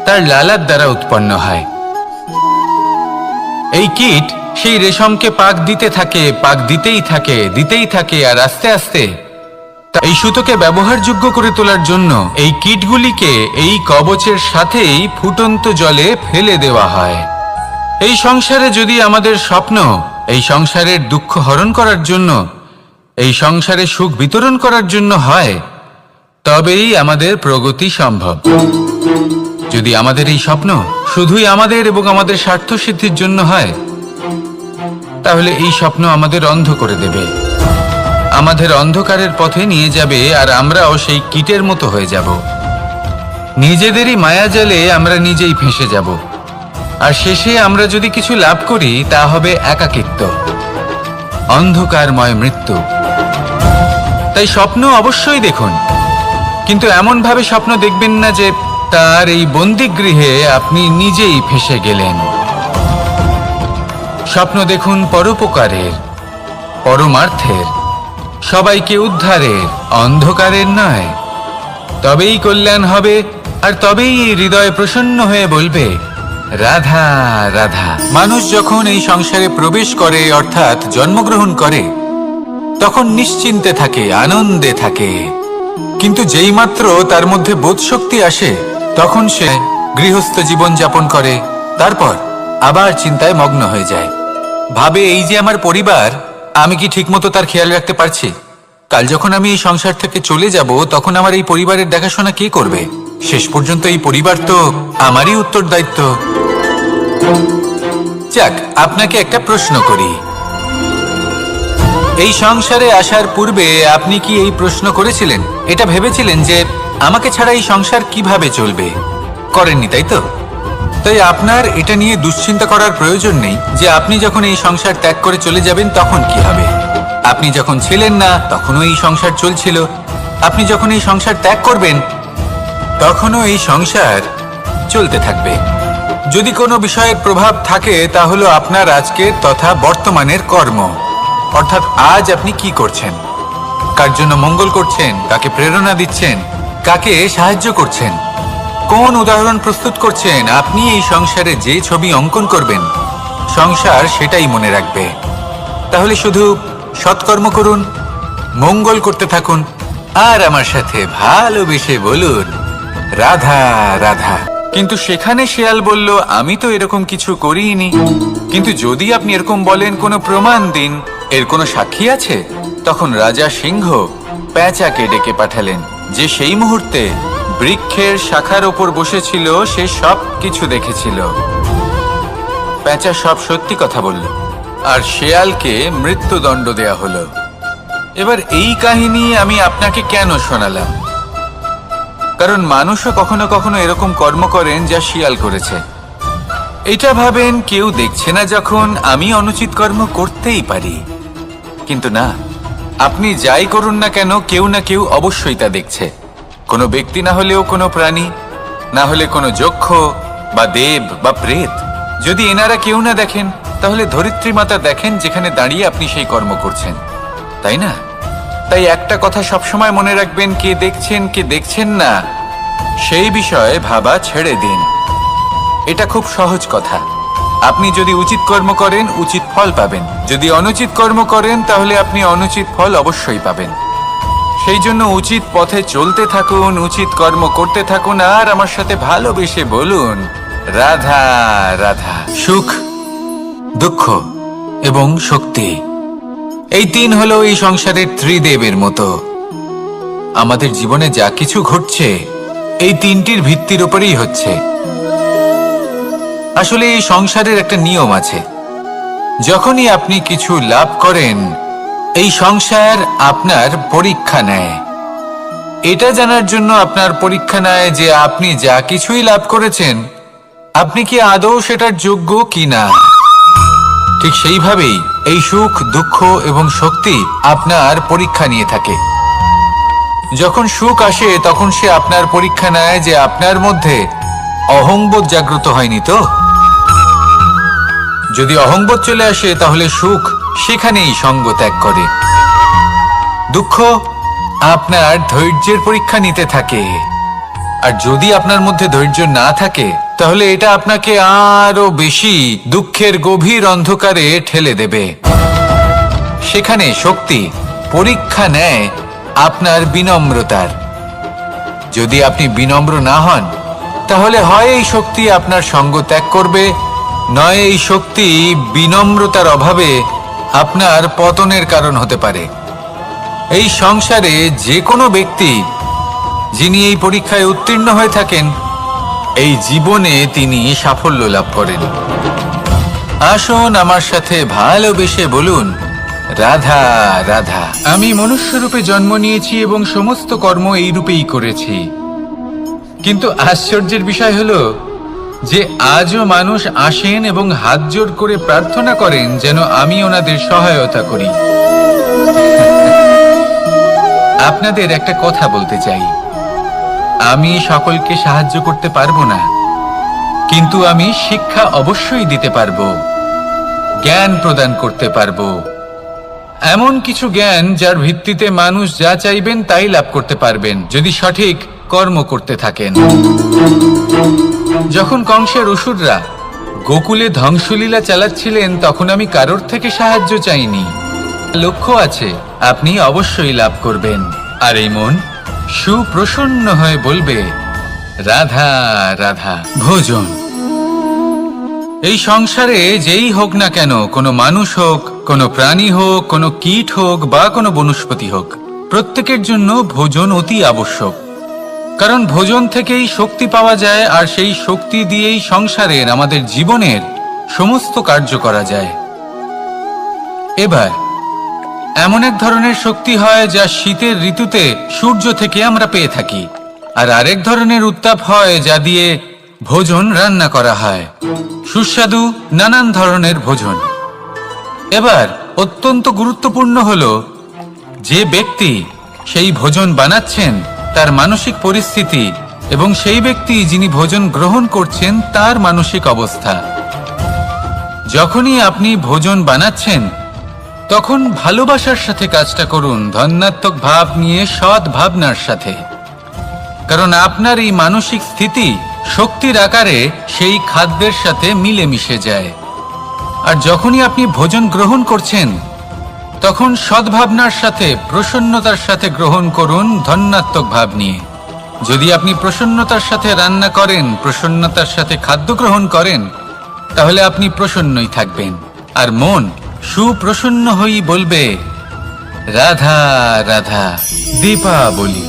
তার লালার দ্বারা উৎপন্ন হয়। এই কীট সেই রেশমকে পাক দিতে থাকে, পাক দিতেই থাকে, আর আস্তে আস্তে এই সুতোকে ব্যবহারযোগ্য করে তোলার জন্য এই কীটগুলিকে এই কবচের সাথেই ফুটন্ত জলে ফেলে দেওয়া হয়। এই সংসারে যদি আমাদের স্বপ্ন এই সংসারের দুঃখ হরণ করার জন্য, এই সংসারে সুখ বিতরণ করার জন্য হয়, তবেই আমাদের প্রগতি সম্ভব। যদি আমাদের এই স্বপ্ন শুধুই আমাদের এবং আমাদের স্বার্থ সিদ্ধির জন্য হয়, তাহলে এই স্বপ্ন আমাদের অন্ধ করে দেবে, আমাদের অন্ধকারের পথে নিয়ে যাবে, আর আমরাও সেই কীটের মতো হয়ে যাব। নিজেদেরই মায়াজালে আমরা নিজেই ফেঁসে যাব, আর শেষে আমরা যদি কিছু লাভ করি তা হবে একাকিত্ব, অন্ধকারময় মৃত্যু। তাই স্বপ্ন অবশ্যই দেখুন, কিন্তু এমন ভাবে স্বপ্ন দেখবেন না যে তার এই বন্দিগৃহে আপনি নিজেই ফেঁসে গেলেন। স্বপ্ন দেখুন পরোপকারের, পরমার্থের, সবাইকে উদ্ধারের, অন্ধকারের নয়। তবেই কল্যাণ হবে, আর তবেই এই হৃদয় প্রসন্ন হয়ে বলবে, রাধা রাধা। মানুষ যখন এই সংসারে প্রবেশ করে, অর্থাৎ জন্মগ্রহণ করে, তখন নিশ্চিন্তে থাকে, আনন্দে থাকে। কিন্তু যেইমাত্র তার মধ্যে বোধশক্তি আসে, তখন সে গৃহস্থ জীবন যাপন করে, তারপর আবার চিন্তায় মগ্ন হয়ে যায়। ভাবে, এই যে আমার পরিবার, আমি কি ঠিকমতো তার খেয়াল রাখতে পারছি? কাল যখন আমি এই সংসার থেকে চলে যাব, তখন আমার এই পরিবারের দেখাশোনা কে করবে? শেষ পর্যন্ত এই পরিবার তো আমারই উত্তরদায়িত্ব। যাক, আপনাকে একটা প্রশ্ন করি। এই সংসারে আসার পূর্বে আপনি কি এই প্রশ্ন করেছিলেন, এটা ভেবেছিলেন যে আমাকে ছাড়া এই সংসার কিভাবে চলবে? করেননি, তাই তো? তাই আপনার এটা নিয়ে দুশ্চিন্তা করার প্রয়োজন নেই যে আপনি যখন এই সংসার ত্যাগ করে চলে যাবেন তখন কি হবে। আপনি যখন ছিলেন না তখনও এই সংসার চলছিল, আপনি যখন এই সংসার ত্যাগ করবেন তখনও এই সংসার চলতে থাকবে। যদি কোনো বিষয়ের প্রভাব থাকে, তা হলো আপনার আজকের তথা বর্তমানের কর্ম, অর্থাৎ আজ আপনি কি করছেন, কার জন্য মঙ্গল করছেন, কাকে প্রেরণা দিচ্ছেন, কাকে সাহায্য করছেন, কোন উদাহরণ প্রস্তুত করছেন। আপনি এই সংসারে যে ছবি অঙ্কন করবেন, সংসার সেটাই মনে রাখবে। তাহলে শুধু সৎকর্ম করুন, মঙ্গল করতে থাকুন, আর আমার সাথে ভালোবেসে বলুন, রাধা রাধা। কিন্তু সেখানে শিয়াল বলল, আমি তো এরকম কিছু করিনি। কিন্তু যদি আপনি এরকম বলেন, কোনো প্রমাণ দিন, এর কোনো সাক্ষী আছে? তখন রাজা সিংহ পেঁচাকে ডেকে পাঠালেন, যে সেই মুহূর্তে বৃক্ষের শাখার ওপর বসেছিল, সে সব কিছু দেখেছিল। পেঁচা সব সত্যি কথা বলল, আর শেয়ালকে মৃত্যুদণ্ড দেয়া হলো। এবার এই কাহিনী আমি আপনাকে কেন শোনালাম? কারণ মানুষও কখনো কখনো এরকম কর্ম করেন যা শিয়াল করেছে। এটা ভাবেন কেউ দেখছে না, যখন আমি অনুচিত কর্ম করতেই পারি। কিন্তু না, আপনি যাই করুন না কেন কেউ না কেউ অবশ্যই তা দেখছে। কোনো ব্যক্তি না হলেও কোনো প্রাণী, না হলে কোনো যক্ষ বা দেব বা প্রেত। যদি এনারা কেউ না দেখেন তাহলে ধরিত্রী মাতা দেখেন, যেখানে দাঁড়িয়ে আপনি সেই কর্ম করছেন, তাই না? তাই একটা কথা সবসময় মনে রাখবেন, কে দেখছেন কে দেখছেন না সেই বিষয়ে ভাবা ছেড়ে দিন। এটা খুব সহজ কথা। আপনি যদি উচিত কর্ম করেন উচিত ফল পাবেন, যদি অনুচিত কর্ম করেন তাহলে আপনি অনুচিত ফল অবশ্যই পাবেন। সেই জন্য উচিত পথে চলতে থাকুন, উচিত কর্ম করতে থাকুন, আর আমার সাথে ভালোবেসে বলুন রাধা রাধা। সুখ, দুঃখ এবং শক্তি, এই তিন হলো এই সংসারের ত্রিদেবের মতো। আমাদের জীবনে যা কিছু ঘটছে এই তিনটির ভিত্তির উপরেই হচ্ছে। আসলে এই সংসারের একটা নিয়ম আছে, যখনই আপনি কিছু লাভ করেন এই সংসার আপনার পরীক্ষা নেয়। এটা জানার জন্য আপনার পরীক্ষা নেয় যে আপনি যা কিছুই লাভ করেছেন আপনি কি আদৌ সেটার যোগ্য কিনা। ঠিক সেইভাবেই এই সুখ, দুঃখ এবং শক্তি আপনার পরীক্ষা নিয়ে থাকে। যখন সুখ আসে তখন সে আপনার পরীক্ষা নেয় যে আপনার মধ্যে অহংবোধ জাগ্রত হয়নি তো। যদি অহংবোধ চলে আসে তাহলে সুখ সেখানেই সঙ্গ ত্যাগ করে। দুঃখ আপনার ধৈর্যের পরীক্ষা নিতে থাকে, আর যদি আপনার মধ্যে ধৈর্য না থাকে তাহলে এটা আপনাকে আরো বেশি দুঃখের গভীর অন্ধকারে ঠেলে দেবে। সেখানে শক্তি পরীক্ষা নেয় আপনার বিনম্রতার। যদি আপনি বিনম্র না হন তাহলে হয় এই শক্তি আপনার সঙ্গ ত্যাগ করবে, নয় এই শক্তি বিনম্রতার অভাবে আপনার পতনের কারণ হতে পারে। এই সংসারে যে কোনো ব্যক্তি যিনি এই পরীক্ষায় উত্তীর্ণ হয়ে থাকেন এই জীবনে তিনি সাফল্য লাভ করেন। আসুন আমার সাথে ভালোবেসে বলুন রাধা রাধা। আমি মনুষ্যরূপে জন্ম নিয়েছি এবং সমস্ত কর্ম এই রূপেই করেছি, কিন্তু আশ্চর্যের বিষয় হলো যে আজও মানুষ আসেন এবং হাত জোড় করে প্রার্থনা করেন যেন আমি ওনাদের সহায়তা করি। আপনাদের একটা কথা বলতে চাই, আমি সকলকে সাহায্য করতে পারবো না, কিন্তু আমি শিক্ষা অবশ্যই দিতে পারবো, জ্ঞান প্রদান করতে পারবো। এমন কিছু জ্ঞান যার ভিত্তিতে মানুষ যা চাইবেন তাই লাভ করতে পারবেন যদি সঠিক কর্ম করতে থাকেন। যখন কংসের অসুররা গোকুলে ধ্বংসলীলা চালাচ্ছিলেন তখন আমি কারোর থেকে সাহায্য চাইনি। লক্ষ্য আছে, আপনি অবশ্যই লাভ করবেন। আর এই মন সুপ্রসন্ন হয়ে বলবে রাধা রাধা। ভোজন, এই সংসারে যেই হোক না কেন, কোনো মানুষ হোক, কোনো প্রাণী হোক, কোনো কীট হোক বা কোনো বনস্পতি হোক, প্রত্যেকের জন্য ভোজন অতি আবশ্যক। কারণ ভোজন থেকেই শক্তি পাওয়া যায়, আর সেই শক্তি দিয়েই সংসারের আমাদের জীবনের সমস্ত কার্য করা যায়। এবার এমন এক ধরনের শক্তি হয় যা শীতের ঋতুতে সূর্য থেকে আমরা পেয়ে থাকি, আর আরেক ধরনের উত্তাপ হয় যা দিয়ে ভোজন রান্না করা হয়, সুস্বাদু নানান ধরনের ভোজন। এবার অত্যন্ত গুরুত্বপূর্ণ হলো যে ব্যক্তি সেই ভোজন বানাচ্ছেন তার মানসিক পরিস্থিতি এবং সেই ব্যক্তি যিনি ভোজন গ্রহণ করছেন তার মানসিক অবস্থা। যখনই আপনি ভোজন বানাচ্ছেন তখন ভালোবাসার সাথে কাজটা করুন, ধন্যাত্মক ভাব নিয়ে, সৎ ভাবনার সাথে। কারণ আপনার এই মানসিক স্থিতি শক্তির আকারে সেই খাদ্যের সাথে মিলেমিশে যায়। আর যখনই আপনি ভোজন গ্রহণ করছেন তখন সদ্ভাবনার সাথে, প্রসন্নতার সাথে গ্রহণ করুন, ধন্যাত্মক ভাব নিয়ে। যদি আপনি প্রসন্নতার সাথে রান্না করেন, প্রসন্নতার সাথে খাদ্য গ্রহণ করেন, তাহলে আপনি প্রসন্নই থাকবেন, আর মন সুপ্রসন্ন হই বলবে রাধা রাধা। দীপাবলি,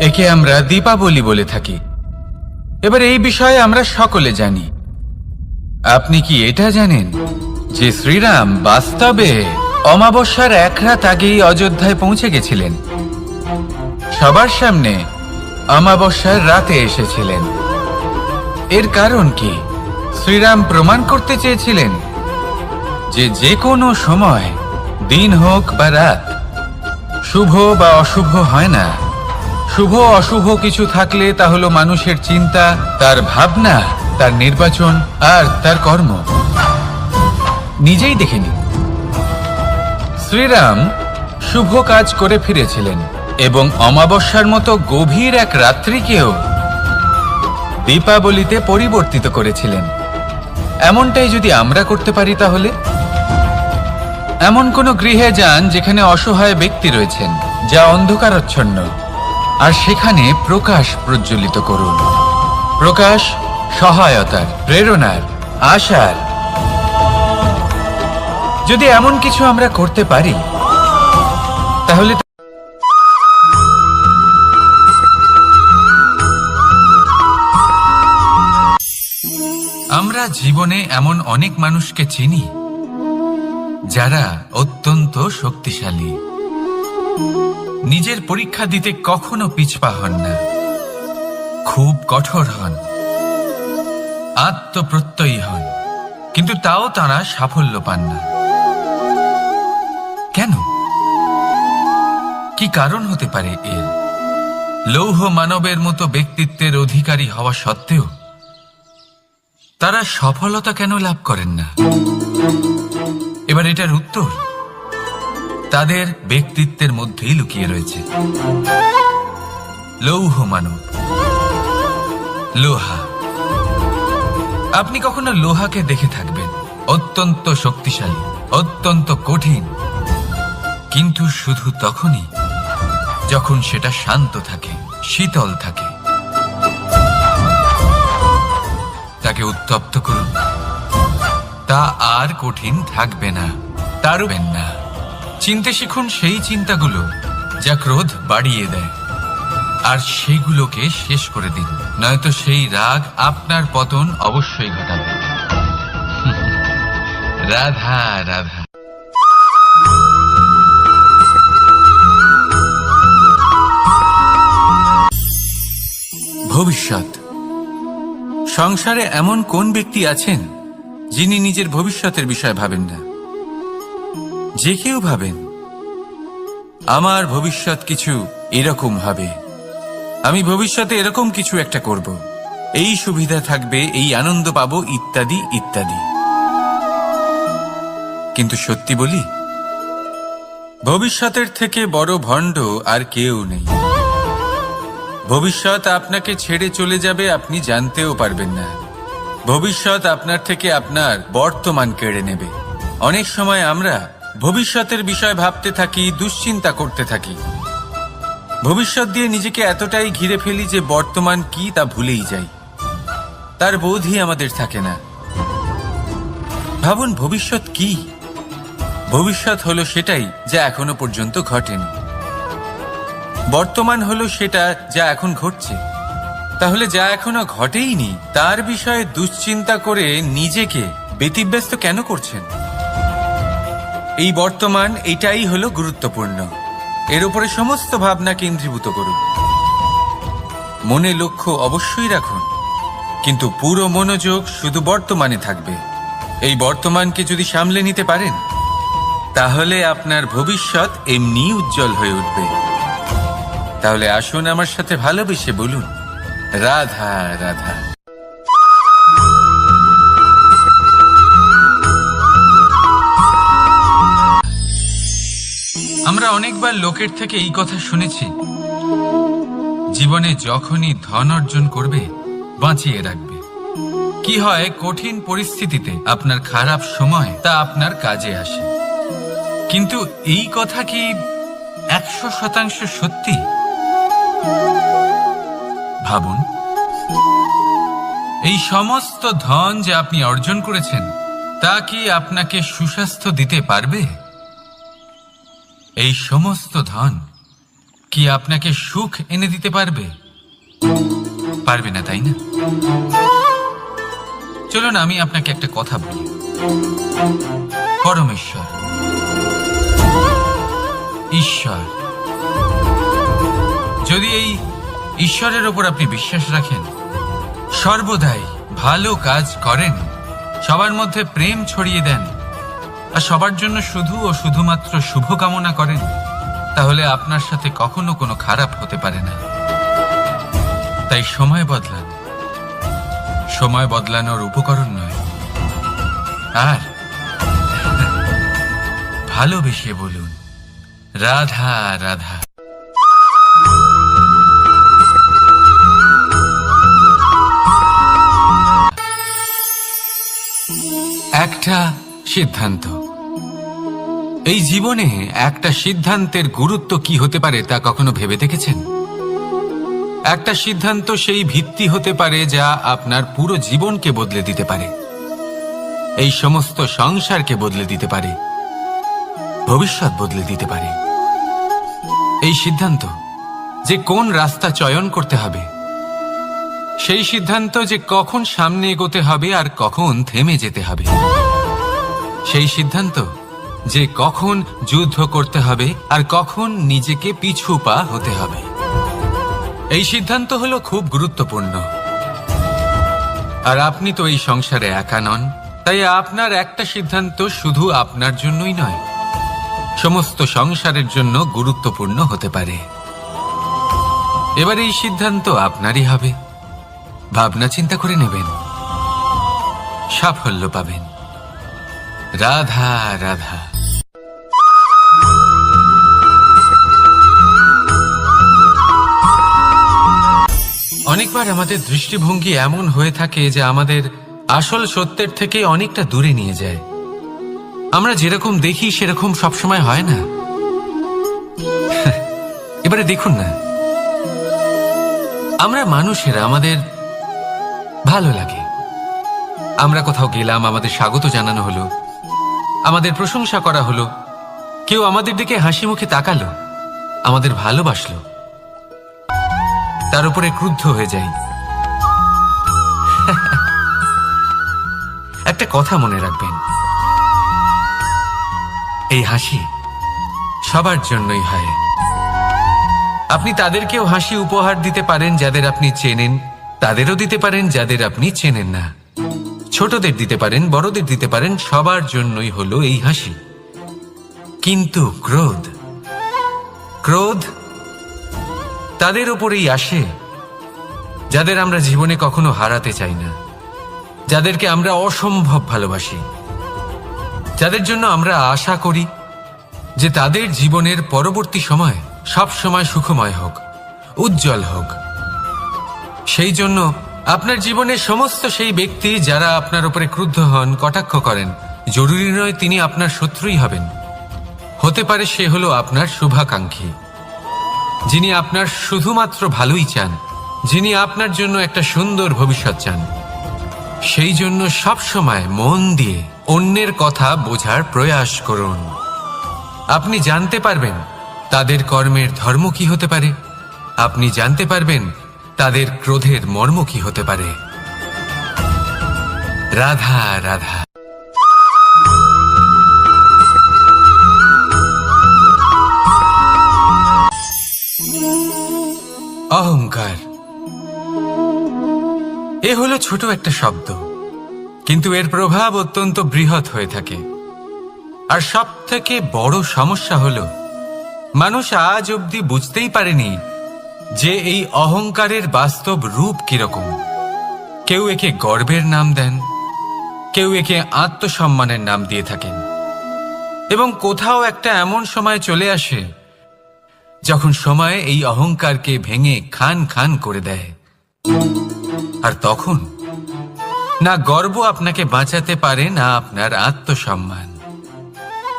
একে আমরা দীপাবলি বলে থাকি। এবার এই বিষয়ে আমরা সকলে জানি। আপনি কি এটা জানেন যে শ্রীরাম বাস্তবে অমাবস্যার এক রাত আগেই অযোধ্যায় পৌঁছে গেছিলেন? সবার সামনে অমাবস্যার রাতে এসেছিলেন। এর কারণ কি? শ্রীরাম প্রমাণ করতে চেয়েছিলেন যে যে কোনো সময় দিন হোক বা রাত, শুভ বা অশুভ হয় না। শুভ অশুভ কিছু থাকলে তা হলো মানুষের চিন্তা, তার ভাবনা, তার নির্বাচন আর তার কর্ম। নিজেই দেখে নিন, শ্রীরাম শুভ কাজ করে ফিরেছিলেন এবং অমাবস্যার মতো গভীর এক রাত্রিকেও দীপাবলিতে পরিবর্তিত করেছিলেন। এমনটাই যদি আমরা করতে পারি, তাহলে এমন কোন গৃহে যান যেখানে অসহায় ব্যক্তি রয়েছেন, যা অন্ধকারাচ্ছন্ন, আর সেখানে প্রকাশ প্রজ্বলিত করুন। প্রকাশ সহায়তার, প্রেরণার, আশার। যদি এমন কিছু আমরা করতে পারি, তাহলে আমরা জীবনে এমন অনেক মানুষকে চিনি যারা অত্যন্ত শক্তিশালী, নিজের পরীক্ষা দিতে কখনো পিছপা হন না, খুব কঠোর হন, আত্মপ্রত্যয়ী হন, কিন্তু তাও তারা সাফল্য পান না। কেন? কি কারণ হতে পারে এর? লৌহ মানবের মতো ব্যক্তিত্বের অধিকারী হওয়া সত্ত্বেও তারা সফলতা কেন লাভ করেন না? এবার এটার উত্তর তাদের ব্যক্তিত্বের মধ্যেই লুকিয়ে রয়েছে। লৌহ মানব, লোহা। আপনি কখনো লোহাকে দেখে থাকবেন, অত্যন্ত শক্তিশালী, অত্যন্ত কঠিন, কিন্তু শুধু তখনই যখন সেটা শান্ত থাকে, শীতল থাকে। তাকে উত্তপ্ত করুন, তা আর কঠিন থাকবে না, তারবেন না। চিনতে শিখুন সেই চিন্তাগুলো যা ক্রোধ বাড়িয়ে দেয়, আর সেগুলোকে শেষ করে দিন, নয়তো সেই রাগ আপনার পতন অবশ্যই ঘটাবে। রাধা রাধা। ভবিষ্যৎ। সংসারে এমন কোন ব্যক্তি আছেন যিনি নিজের ভবিষ্যতের বিষয়ে ভাবেন না? যে কেউ ভাবেন, আমার ভবিষ্যৎ কিছু এরকম হবে, আমি ভবিষ্যতে এরকম কিছু একটা করব, এই সুবিধা থাকবে, এই আনন্দ পাবো, ইত্যাদি ইত্যাদি। কিন্তু সত্যি বলি, ভবিষ্যতের থেকে বড় ভণ্ড আর কেউ নেই। ভবিষ্যৎ আপনাকে ছেড়ে চলে যাবে, আপনি জানতেও পারবেন না। ভবিষ্যৎ আপনার থেকে আপনার বর্তমান কেড়ে নেবে। অনেক সময় আমরা ভবিষ্যতের বিষয় ভাবতে থাকি, দুশ্চিন্তা করতে থাকি, ভবিষ্যৎ দিয়ে নিজেকে এতটাই ঘিরে ফেলি যে বর্তমান কি তা ভুলেই যাই, তার বোধই আমাদের থাকে না। ভাবুন, ভবিষ্যৎ কি? ভবিষ্যৎ হলো সেটাই যা এখনো পর্যন্ত ঘটেনি। বর্তমান হলো সেটা যা এখন ঘটছে। তাহলে যা এখনো ঘটেইনি তার বিষয়ে দুশ্চিন্তা করে নিজেকে ব্যতিব্যস্ত কেন করছেন? এই বর্তমান, এটাই হলো গুরুত্বপূর্ণ। এর উপরে সমস্ত ভাবনা কেন্দ্রীভূত করুন। মনে লক্ষ্য অবশ্যই রাখুন, কিন্তু পুরো মনোযোগ শুধু বর্তমানে থাকবে। এই বর্তমানকে যদি সামলে নিতে পারেন, তাহলে আপনার ভবিষ্যৎ এমনি উজ্জ্বল হয়ে উঠবে। তাহলে আসুন আমার সাথে ভালোবেসে বলুন, রাধা রাধা। আমরা অনেকবার লোকের থেকে এই কথা শুনেছি, জীবনে যখনই ধন অর্জন করবে বাঁচিয়ে রাখবে। কি হয়, কঠিন পরিস্থিতিতে আপনার খারাপ সময় তা আপনার কাজে আসে। কিন্তু এই কথা কি 100% সত্যি? ভাবুন, এই সমস্ত ধন যে আপনি অর্জন করেছেন তা কি আপনাকে সুস্বাস্থ্য দিতে পারবে? এই সমস্ত ধন কি আপনাকে সুখ এনে দিতে পারবে? পারবে না, তাই না? চলুন আমি আপনাকে একটা কথা বলি। পরমেশ্বর, ঈশ্বর, যদি এই ঈশ্বরের ওপর আপনি বিশ্বাস রাখেন, সর্বদাই ভালো কাজ করেন, সবার মধ্যে প্রেম ছড়িয়ে দেন, আর সবার জন্য শুধু ও শুধুমাত্র শুভ কামনা করেন, তাহলে আপনার সাথে কখনো কোনো খারাপ হতে পারে না। তাই সময় বদলান, সময় বদলানোর উপকরণ নয়। আর ভালোবেসে বলুন, রাধা রাধা। একটা সিদ্ধান্ত। এই জীবনে একটা সিদ্ধান্তের গুরুত্ব কি হতে পারে তা কখনো ভেবে দেখেছেন? একটা সিদ্ধান্ত সেই ভিত্তি হতে পারে যা আপনার পুরো জীবনকে বদলে দিতে পারে, এই সমস্ত সংসারকে বদলে দিতে পারে, ভবিষ্যৎ বদলে দিতে পারে। এই সিদ্ধান্ত যে কোন রাস্তা চয়ন করতে হবে, সেই সিদ্ধান্ত যে কখন সামনে এগোতে হবে আর কখন থেমে যেতে হবে, সেই সিদ্ধান্ত যে কখন যুদ্ধ করতে হবে আর কখন নিজেকে পিছু পা হতে হবে। এই সিদ্ধান্ত হলো খুব গুরুত্বপূর্ণ। আর আপনি তো এই সংসারে একা নন, তাই আপনার একটা সিদ্ধান্ত শুধু আপনার জন্যই নয়, সমস্ত সংসারের জন্য গুরুত্বপূর্ণ হতে পারে। এবার এই সিদ্ধান্ত আপনারই হবে। ভাবনা চিন্তা করে নেবেন, সাফল্য পাবেন। রাধা রাধা। অনেকবার আমাদের দৃষ্টিভঙ্গি এমন হয়ে থাকে যে আমাদের আসল সত্যের থেকে অনেকটা দূরে নিয়ে যায়। আমরা যেরকম দেখি সেরকম সবসময় হয় না। এবারে দেখুন না, আমরা মানুষেরা, আমাদের ভালো লাগে। আমরা কোথাও গেলাম, আমাদের স্বাগত জানানো হলো, আমাদের প্রশংসা করা হলো, কেউ আমাদের দিকে হাসি মুখে তাকালো, আমাদের ভালোবাসলো, তার উপরে ক্রুদ্ধ হয়ে যাই। একটা কথা মনে রাখবেন, এই হাসি সবার জন্যই হয়। আপনি তাদেরকেও হাসি উপহার দিতে পারেন যাদের আপনি চেনেন, তাদেরও দিতে পারেন যাদের আপনি চেনেন না, ছোটদের দিতে পারেন, বড়দের দিতে পারেন, সবার জন্যই হলো এই হাসি। কিন্তু ক্রোধ, ক্রোধ তাদের উপরেই আসে যাদের আমরা জীবনে কখনো হারাতে চাই না, যাদেরকে আমরা অসম্ভব ভালোবাসি, যাদের জন্য আমরা আশা করি যে তাদের জীবনের পরবর্তী সময় সব সময় সুখময় হোক, উজ্জ্বল হোক। সেই জন্য আপনার জীবনের সমস্ত সেই ব্যক্তি যারা আপনার উপরে ক্রুদ্ধ হন, কটাক্ষ করেন, জরুরি নয় তিনি আপনার শত্রুই হবেন। হতে পারে সে হলো আপনার শুভাকাঙ্ক্ষী, যিনি আপনার শুধুমাত্র ভালোই চান, যিনি আপনার জন্য একটা সুন্দর ভবিষ্যৎ চান। সেই জন্য সব সময় মন দিয়ে অন্যের কথা বোঝার প্রয়াস করুন। আপনি জানতে পারবেন তাদের কর্মের ধর্ম কি হতে পারে, আপনি জানতে পারবেন তাদের ক্রোধের মর্ম কি হতে পারে। রাধা রাধা। অহংকার এ হলো ছোট একটা শব্দ, কিন্তু এর প্রভাব অত্যন্ত বৃহৎ হয়ে থাকে। আর সব থেকে বড় সমস্যা হলো মানুষ আজ অবধি বুঝতেই পারেনি যে এই অহংকারের বাস্তব রূপ কিরকম। কেউ একে গর্বের নাম দেন, কেউ একে আত্মসম্মানের নাম দিয়ে থাকেন, এবং কোথাও একটা এমন সময় চলে আসে যখন সময় এই অহংকারকে ভেঙে খান খান করে দেয়। আর তখন না গর্ব আপনাকে বাঁচাতে পারে, না আপনার আত্মসম্মান।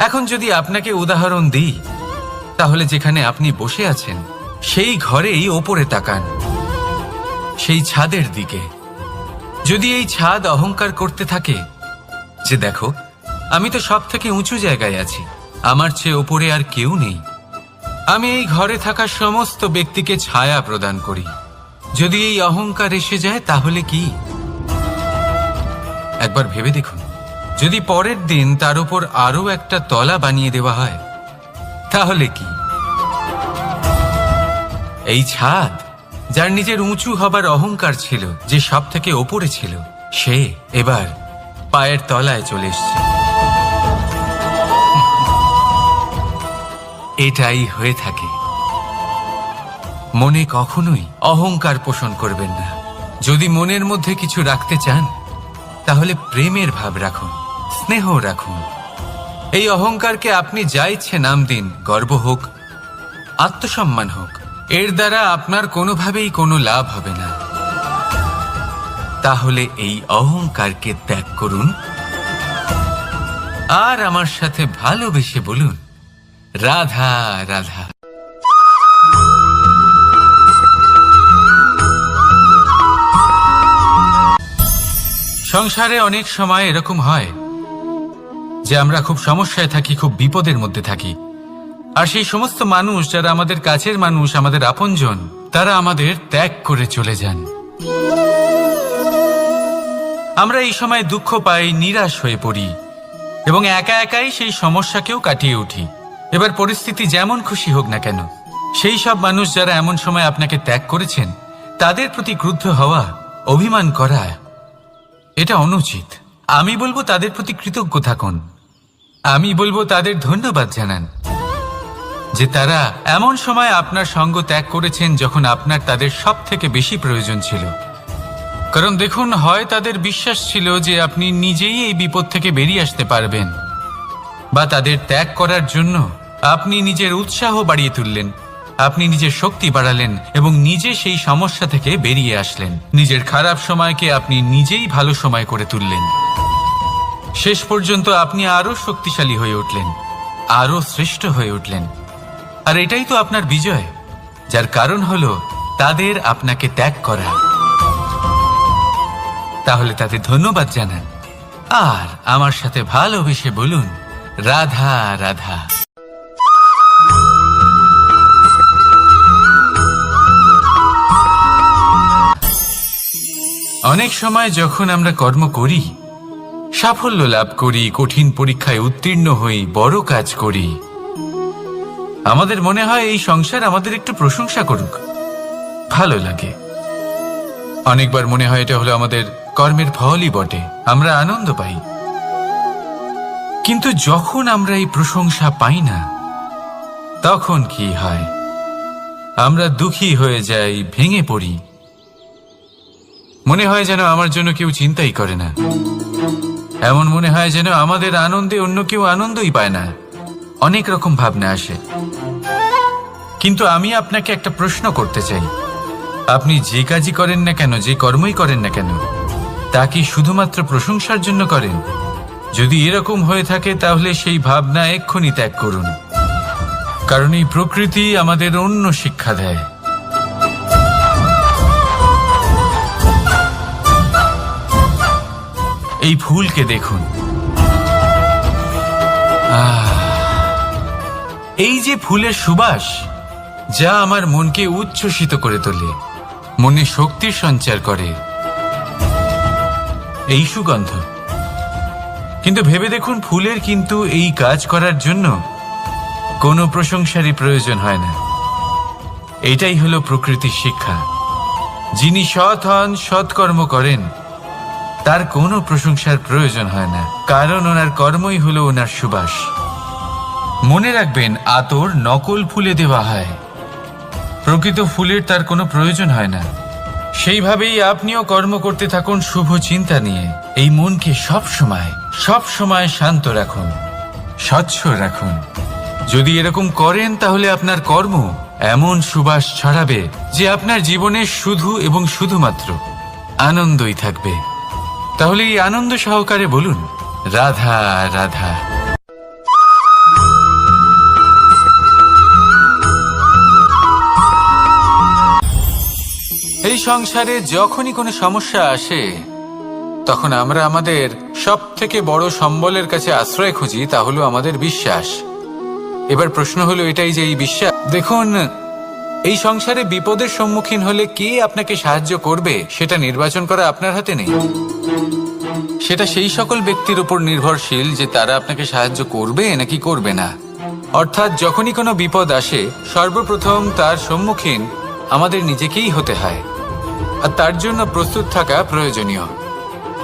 এখন যদি আপনাকে উদাহরণ দিই, তাহলে যেখানে আপনি বসে আছেন সেই ঘরেই ওপরে তাকান, সেই ছাদের দিকে। যদি এই ছাদ অহংকার করতে থাকে যে দেখো আমি তো সব থেকে উঁচু জায়গায় আছি, আমার চেয়ে ওপরে আর কেউ নেই, আমি এই ঘরে থাকা সমস্ত ব্যক্তিকে ছায়া প্রদান করি, যদি এই অহংকার এসে যায় তাহলে কি? একবার ভেবে দেখুন, যদি পরের দিন তার উপর আরো একটা তলা বানিয়ে দেওয়া হয় তাহলে কি? এই ছাদ যার নিজের উঁচু হবার অহংকার ছিল, যে সব থেকে ওপরে ছিল, সে এবার পায়ের তলায় চলে এসছে। এটাই হয়ে থাকে। মনে কখনোই অহংকার পোষণ করবেন না। যদি মনের মধ্যে কিছু রাখতে চান তাহলে প্রেমের ভাব রাখুন, স্নেহ রাখুন। এই অহংকারকে আপনি যা ইচ্ছে নাম দিন, গর্ব হোক, আত্মসম্মান হোক, এর দ্বারা আপনার কোনোভাবেই কোনো লাভ হবে না। তাহলে এই অহংকারকে ত্যাগ করুন আর আমার সাথে ভালোবেসে বলুন, রাধা রাধা। সংসারে অনেক সময় এরকম হয় যে আমরা খুব সমস্যায় থাকি, খুব বিপদের মধ্যে থাকি, আর সেই সমস্ত মানুষ যারা আমাদের কাছের মানুষ, আমাদের আপনজন, তারা আমাদের ত্যাগ করে চলে যান। আমরা এই সময় দুঃখ পাই, নিরাশ হয়ে পড়ি এবং একা একাই সেই সমস্যাকেও কাটিয়ে উঠি। এবার পরিস্থিতি যেমন খুশি হোক না কেন, সেই সব মানুষ যারা এমন সময় আপনাকে ত্যাগ করেছেন তাদের প্রতি ক্রুদ্ধ হওয়া, অভিমান করা, এটা অনুচিত। আমি বলবো তাদের প্রতি কৃতজ্ঞ থাকুন। আমি বলবো তাদের ধন্যবাদ জানান যে তারা এমন সময় আপনার সঙ্গ ত্যাগ করেছেন যখন আপনার তাদের সব থেকে বেশি প্রয়োজন ছিল। কারণ দেখুন, হয় তাদের বিশ্বাস ছিল যে আপনি নিজেই এই বিপদ থেকে বেরিয়ে আসতে পারবেন, বা তাদের ত্যাগ করার জন্য আপনি নিজের উৎসাহ বাড়িয়ে তুললেন, আপনি নিজের শক্তি বাড়ালেন এবং নিজে সেই সমস্যা থেকে বেরিয়ে আসলেন। নিজের খারাপ সময়কে আপনি নিজেই ভালো সময় করে তুললেন। শেষ পর্যন্ত আপনি আরো শক্তিশালী হয়ে উঠলেন, আরো শ্রেষ্ঠ হয়ে উঠলেন। আর এটাই তো আপনার বিজয়, যার কারণ হলো তাদের আপনাকে ত্যাগ করা। তাহলে তাদের ধন্যবাদ জানান আর আমার সাথে ভালোবেসে বলুন, রাধা রাধা। অনেক সময় যখন আমরা কর্ম করি, সাফল্য লাভ করি, কঠিন পরীক্ষায় উত্তীর্ণ হই, বড় কাজ করি, আমাদের মনে হয় এই সংসার আমাদের একটু প্রশংসা করুক, ভালো লাগে। অনেকবার মনে হয় এটা হলো আমাদের কর্মের ফলই বটে, আমরা আনন্দ পাই। কিন্তু যখন আমরা এই প্রশংসা পাই না, তখন কি হয়? আমরা দুঃখী হয়ে যাই, ভেঙে পড়ি। মনে হয় যেন আমার জন্য কেউ চিন্তাই করে না, এমন মনে হয় যেন আমাদের আনন্দে অন্য কেউ আনন্দই পায় না। অনেক রকম ভাবনা আসে। কিন্তু আমি আপনাকে একটা প্রশ্ন করতে চাই, আপনি যে কাজই করেন না কেন, যে কর্মই করেন না কেন, তা কি শুধুমাত্র প্রশংসার জন্য করেন? যদি এরকম হয়ে থাকে তাহলে সেই ভাবনা এক্ষুনি ত্যাগ করুন। কারণ এই প্রকৃতি আমাদের অন্য শিক্ষা দেয়। এই ফুলকে দেখুন, এই যে ফুলের সুবাস, যা আমার মনকে উচ্ছ্বসিত করে তোলে, মনে শক্তির সঞ্চার করে, এই সুগন্ধ। কিন্তু ভেবে দেখুন, ফুলের কিন্তু এই কাজ করার জন্য কোনো প্রশংসারই প্রয়োজন হয় না। এটাই হলো প্রকৃতির শিক্ষা। যিনি সৎ হন, সৎকর্ম করেন, তার কোনো প্রশংসার প্রয়োজন হয় না, কারণ ওনার কর্মই হলো ওনার সুবাস। মনে রাখবেন, আতর নকল ফুলে দেওয়া হয়, প্রকৃত ফুলের তার কোনো প্রয়োজন হয় না। সেইভাবেই আপনিও কর্ম করতে থাকুন শুভ চিন্তা নিয়ে। এই মনকে সব সময় শান্ত রাখুন, স্বচ্ছ রাখুন। যদি এরকম করেন তাহলে আপনার কর্ম এমন সুবাস ছড়াবে যে আপনার জীবনে শুধু এবং শুধুমাত্র আনন্দই থাকবে। তাহলে এই আনন্দ সহকারে বলুন, রাধা রাধা। এই সংসারে যখনই কোনো সমস্যা আসে, তখন আমরা আমাদের সব থেকে বড় সম্বলের কাছে আশ্রয় খুঁজি, তা হলো আমাদের বিশ্বাস। এবার প্রশ্ন হলো এটাই যে এই বিশ্বাস, দেখুন, এই সংসারে বিপদের সম্মুখীন হলে কে আপনাকে সাহায্য করবে সেটা নির্বাচন করা আপনার হাতে নেই। সেটা সেই সকল ব্যক্তির উপর নির্ভরশীল যে তারা আপনাকে সাহায্য করবে নাকি করবে না। অর্থাৎ যখনই কোনো বিপদ আসে, সর্বপ্রথম তার সম্মুখীন আমাদের নিজেকেই হতে হয়, আর তার জন্য প্রস্তুত থাকা প্রয়োজনীয়।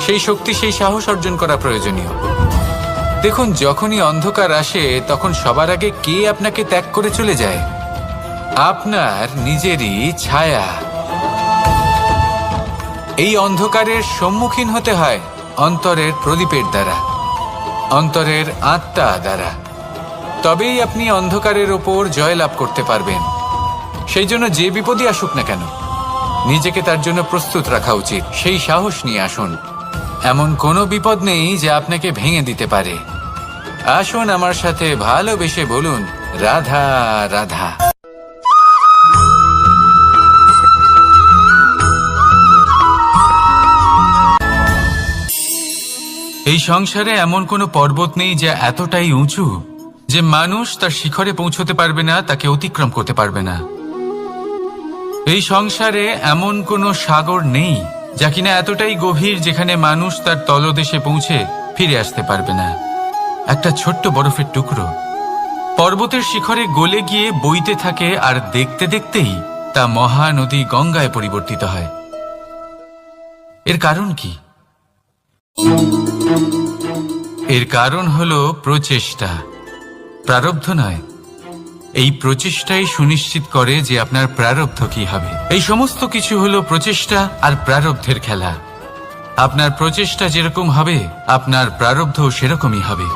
সেই শক্তি, সেই সাহস অর্জন করা প্রয়োজনীয়। দেখুন, যখনই অন্ধকার আসে তখন সবার আগে কে আপনাকে ত্যাগ করে চলে যায়? আপনার নিজেরই ছায়া। এই অন্ধকারের সম্মুখীন হতে হয় অন্তরের প্রদীপের দ্বারা, অন্তরের আত্মা দ্বারা। তবেই আপনি অন্ধকারের ওপর জয়লাভ করতে পারবেন। সেই জন্য যে বিপদই আসুক না কেন, নিজেকে তার জন্য প্রস্তুত রাখা উচিত। সেই সাহস নিয়ে আসুন। এমন কোনো বিপদ নেই যা আপনাকে ভেঙে দিতে পারে। আসুন আমার সাথে ভালোবেসে বলুন, রাধা রাধা। এই সংসারে এমন কোনো পর্বত নেই যা এতটাই উঁচু যে মানুষ তার শিখরে পৌঁছতে পারবে না, তাকে অতিক্রম করতে পারবে না। এই সংসারে এমন কোনো সাগর নেই যা কিনা এতটাই গভীর যেখানে মানুষ তার তলদেশে পৌঁছে ফিরে আসতে পারবে না। একটা ছোট্ট বরফের টুকরো পর্বতের শিখরে গলে গিয়ে বইতে থাকে, আর দেখতে দেখতেই তা মহানদী গঙ্গায় পরিবর্তিত হয়। এর কারণ কি? এর কারণ হলো প্রচেষ্টা, প্রারব্ধ নয়। এই প্রচেষ্টাই সুনিশ্চিত করে যে আপনার প্রারব্ধ কি হবে। এই সমস্ত কিছু হলো প্রচেষ্টা আর প্রারব্ধের খেলা। আপনার প্রচেষ্টা যেরকম হবে আপনার প্রারব্ধ সেরকমই হবে।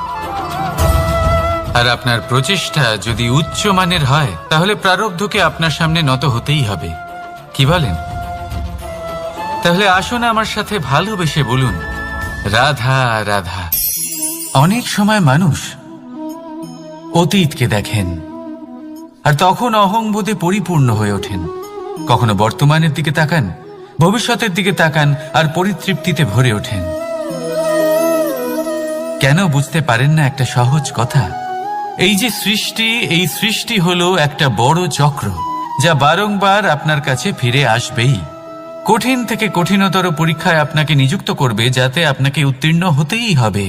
আর আপনার প্রচেষ্টা যদি উচ্চ মানের হয় তাহলে প্রারব্ধকে আপনার সামনে নত হতেই হবে। কি বলেন? তাহলে আসুন আমার সাথে ভালোবেসে বলুন, রাধা রাধা। অনেক সময় মানুষ অতীতকে দেখেন আর তখন অহংবোধে পরিপূর্ণ হয়ে ওঠেন। কখনো বর্তমানের দিকে তাকান, ভবিষ্যতের দিকে তাকান আর পরিতৃপ্তিতে ভরে ওঠেন। কেন বুঝতে পারেন না একটা সহজ কথা? এই যে সৃষ্টি, এই সৃষ্টি হলো একটা বড় চক্র যা বারংবার আপনার কাছে ফিরে আসবেই। কঠিন থেকে কঠিনতর পরীক্ষায় আপনাকে নিযুক্ত করবে, যাতে আপনাকে উত্তীর্ণ হতেই হবে।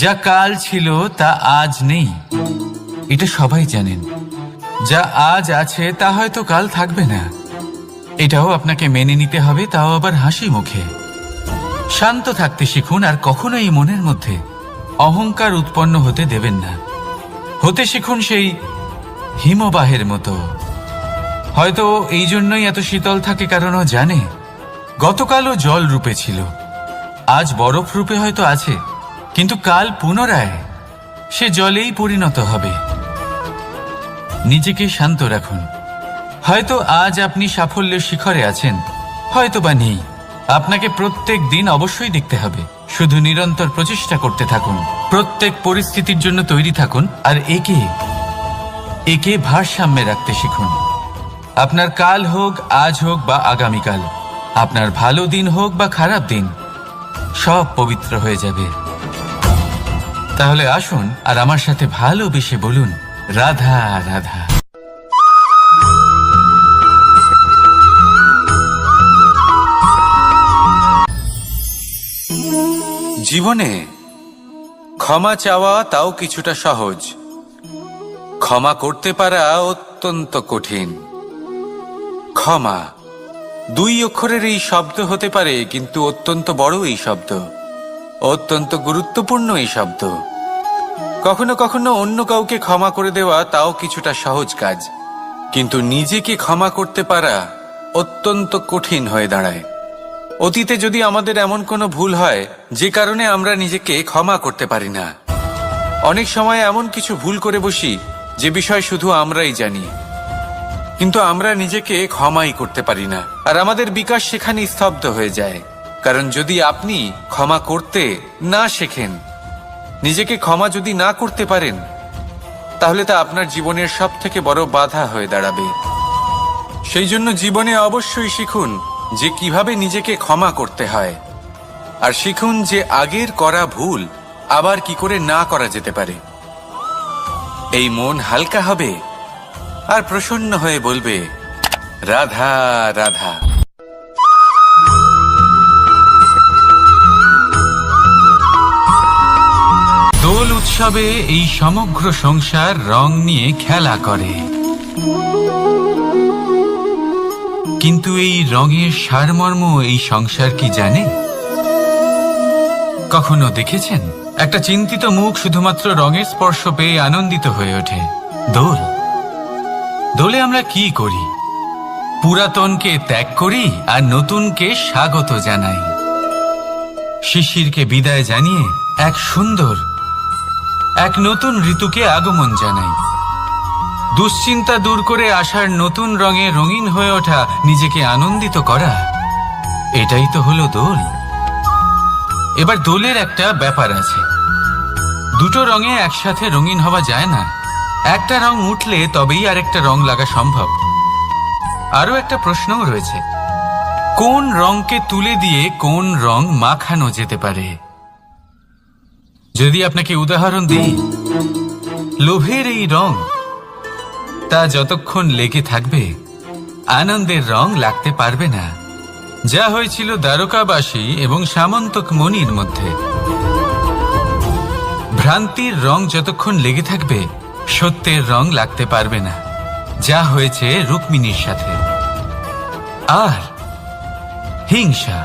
যা কাল ছিল তা আজ নেই, এটা সবাই জানেন। যা আজ আছে তা হয়তো কাল থাকবে না, এটাও আপনাকে মেনে নিতে হবে, তাও আবার হাসি মুখে। শান্ত থাকতে শিখুন আর কখনোই মনের মধ্যে অহংকার উৎপন্ন হতে দেবেন না। হতে শিখুন সেই হিমবাহের মতো। হয়তো এই জন্যই এত শীতল থাকে, কারণ ও জানে গতকালও জল রূপে ছিল, আজ বরফ রূপে হয়তো আছে, কিন্তু কাল পুনরায় সে জলেই পরিণত হবে। নিজেকে শান্ত রাখুন। হয়তো আজ আপনি সাফল্যের শিখরে আছেন, হয়তো বা নেই। আপনাকে প্রত্যেক দিন অবশ্যই দেখতে হবে। শুধু নিরন্তর প্রচেষ্টা করতে থাকুন, প্রত্যেক পরিস্থিতির জন্য তৈরি থাকুন, আর একে ভারসাম্যে রাখতে শিখুন। আপনার কাল হোক, আজ হোক বা আগামীকাল, আপনার ভালো দিন হোক বা খারাপ দিন, সব পবিত্র হয়ে যাবে। তাহলে আসুন আর আমার সাথে ভালোবেসে বলুন, রাধা রাধা। জীবনে ক্ষমা চাওয়া তাও কিছুটা সহজ, ক্ষমা করতে পারা অত্যন্ত কঠিন। ক্ষমা 2 অক্ষরের এই শব্দ হতে পারে, কিন্তু অত্যন্ত বড় এই শব্দ, অত্যন্ত গুরুত্বপূর্ণ এই শব্দ। কখনো কখনো অন্য কাউকে ক্ষমা করে দেওয়া তাও কিছুটা সহজ কাজ, কিন্তু নিজেকে ক্ষমা করতে পারা অত্যন্ত কঠিন হয়ে দাঁড়ায়। অতীতে যদি আমাদের এমন কোনো ভুল হয় যে কারণে আমরা নিজেকে ক্ষমা করতে পারি না, অনেক সময় এমন কিছু ভুল করে বসি যে বিষয় শুধু আমরাই জানি, কিন্তু আমরা নিজেকে ক্ষমাই করতে পারি না, আর আমাদের বিকাশ সেখানে স্তব্ধ হয়ে যায়। কারণ যদি আপনি ক্ষমা করতে না শেখেন, নিজেকে ক্ষমা যদি না করতে পারেন, তাহলে তা আপনার জীবনের সবথেকে বড় বাধা হয়ে দাঁড়াবে। সেই জন্য জীবনে অবশ্যই শিখুন যে কিভাবে নিজেকে ক্ষমা করতে হয়, আর শিখুন যে আগের করা ভুল আবার কি করে না করা যেতে পারে। এই মন হালকা হবে আর প্রসন্ন হয়ে বলবে, রাধা রাধা। দোল উৎসবে এই সমগ্র সংসার রং নিয়ে খেলা করে, কিন্তু এই রঙের সারমর্ম এই সংসার কি জানে? কখনো দেখেছেন একটা চিন্তিত মুখ শুধুমাত্র রঙের স্পর্শ পেয়ে আনন্দিত হয়ে ওঠে? দোল, দোলে আমরা কি করি? পুরাতনকে ত্যাগ করি আর নতুনকে স্বাগত জানাই। শিশিরকে বিদায় জানিয়ে এক সুন্দর, এক নতুন ঋতুকে আগমন জানাই। দুশ্চিন্তা দূর করে আসার নতুন রঙে রঙিন হয়ে ওঠা, নিজেকে আনন্দিত করা, এটাই তো হলো দোল। এবার দোলের একটা ব্যাপার আছে, দুটো রঙে একসাথে রঙিন হওয়া যায় না। একটা রং উঠলে তবেই আরেকটা রং লাগা সম্ভব। আরো একটা প্রশ্নও রয়েছে, কোন রংকে তুলে দিয়ে কোন রং মাখানো যেতে পারে? যদি আপনাকে উদাহরণ দিই, লোভের এই রং, তা যতক্ষণ লেগে থাকবে আনন্দের রং লাগতে পারবে না। যা হয়েছিল দ্বারকাবাসী এবং সামন্তক মণির মধ্যে। ভ্রান্তির রং যতক্ষণ লেগে থাকবে সত্যের রং লাগতে পারবে না, যা হয়েছে রুক্মিণীর সাথে। আর হিংসা,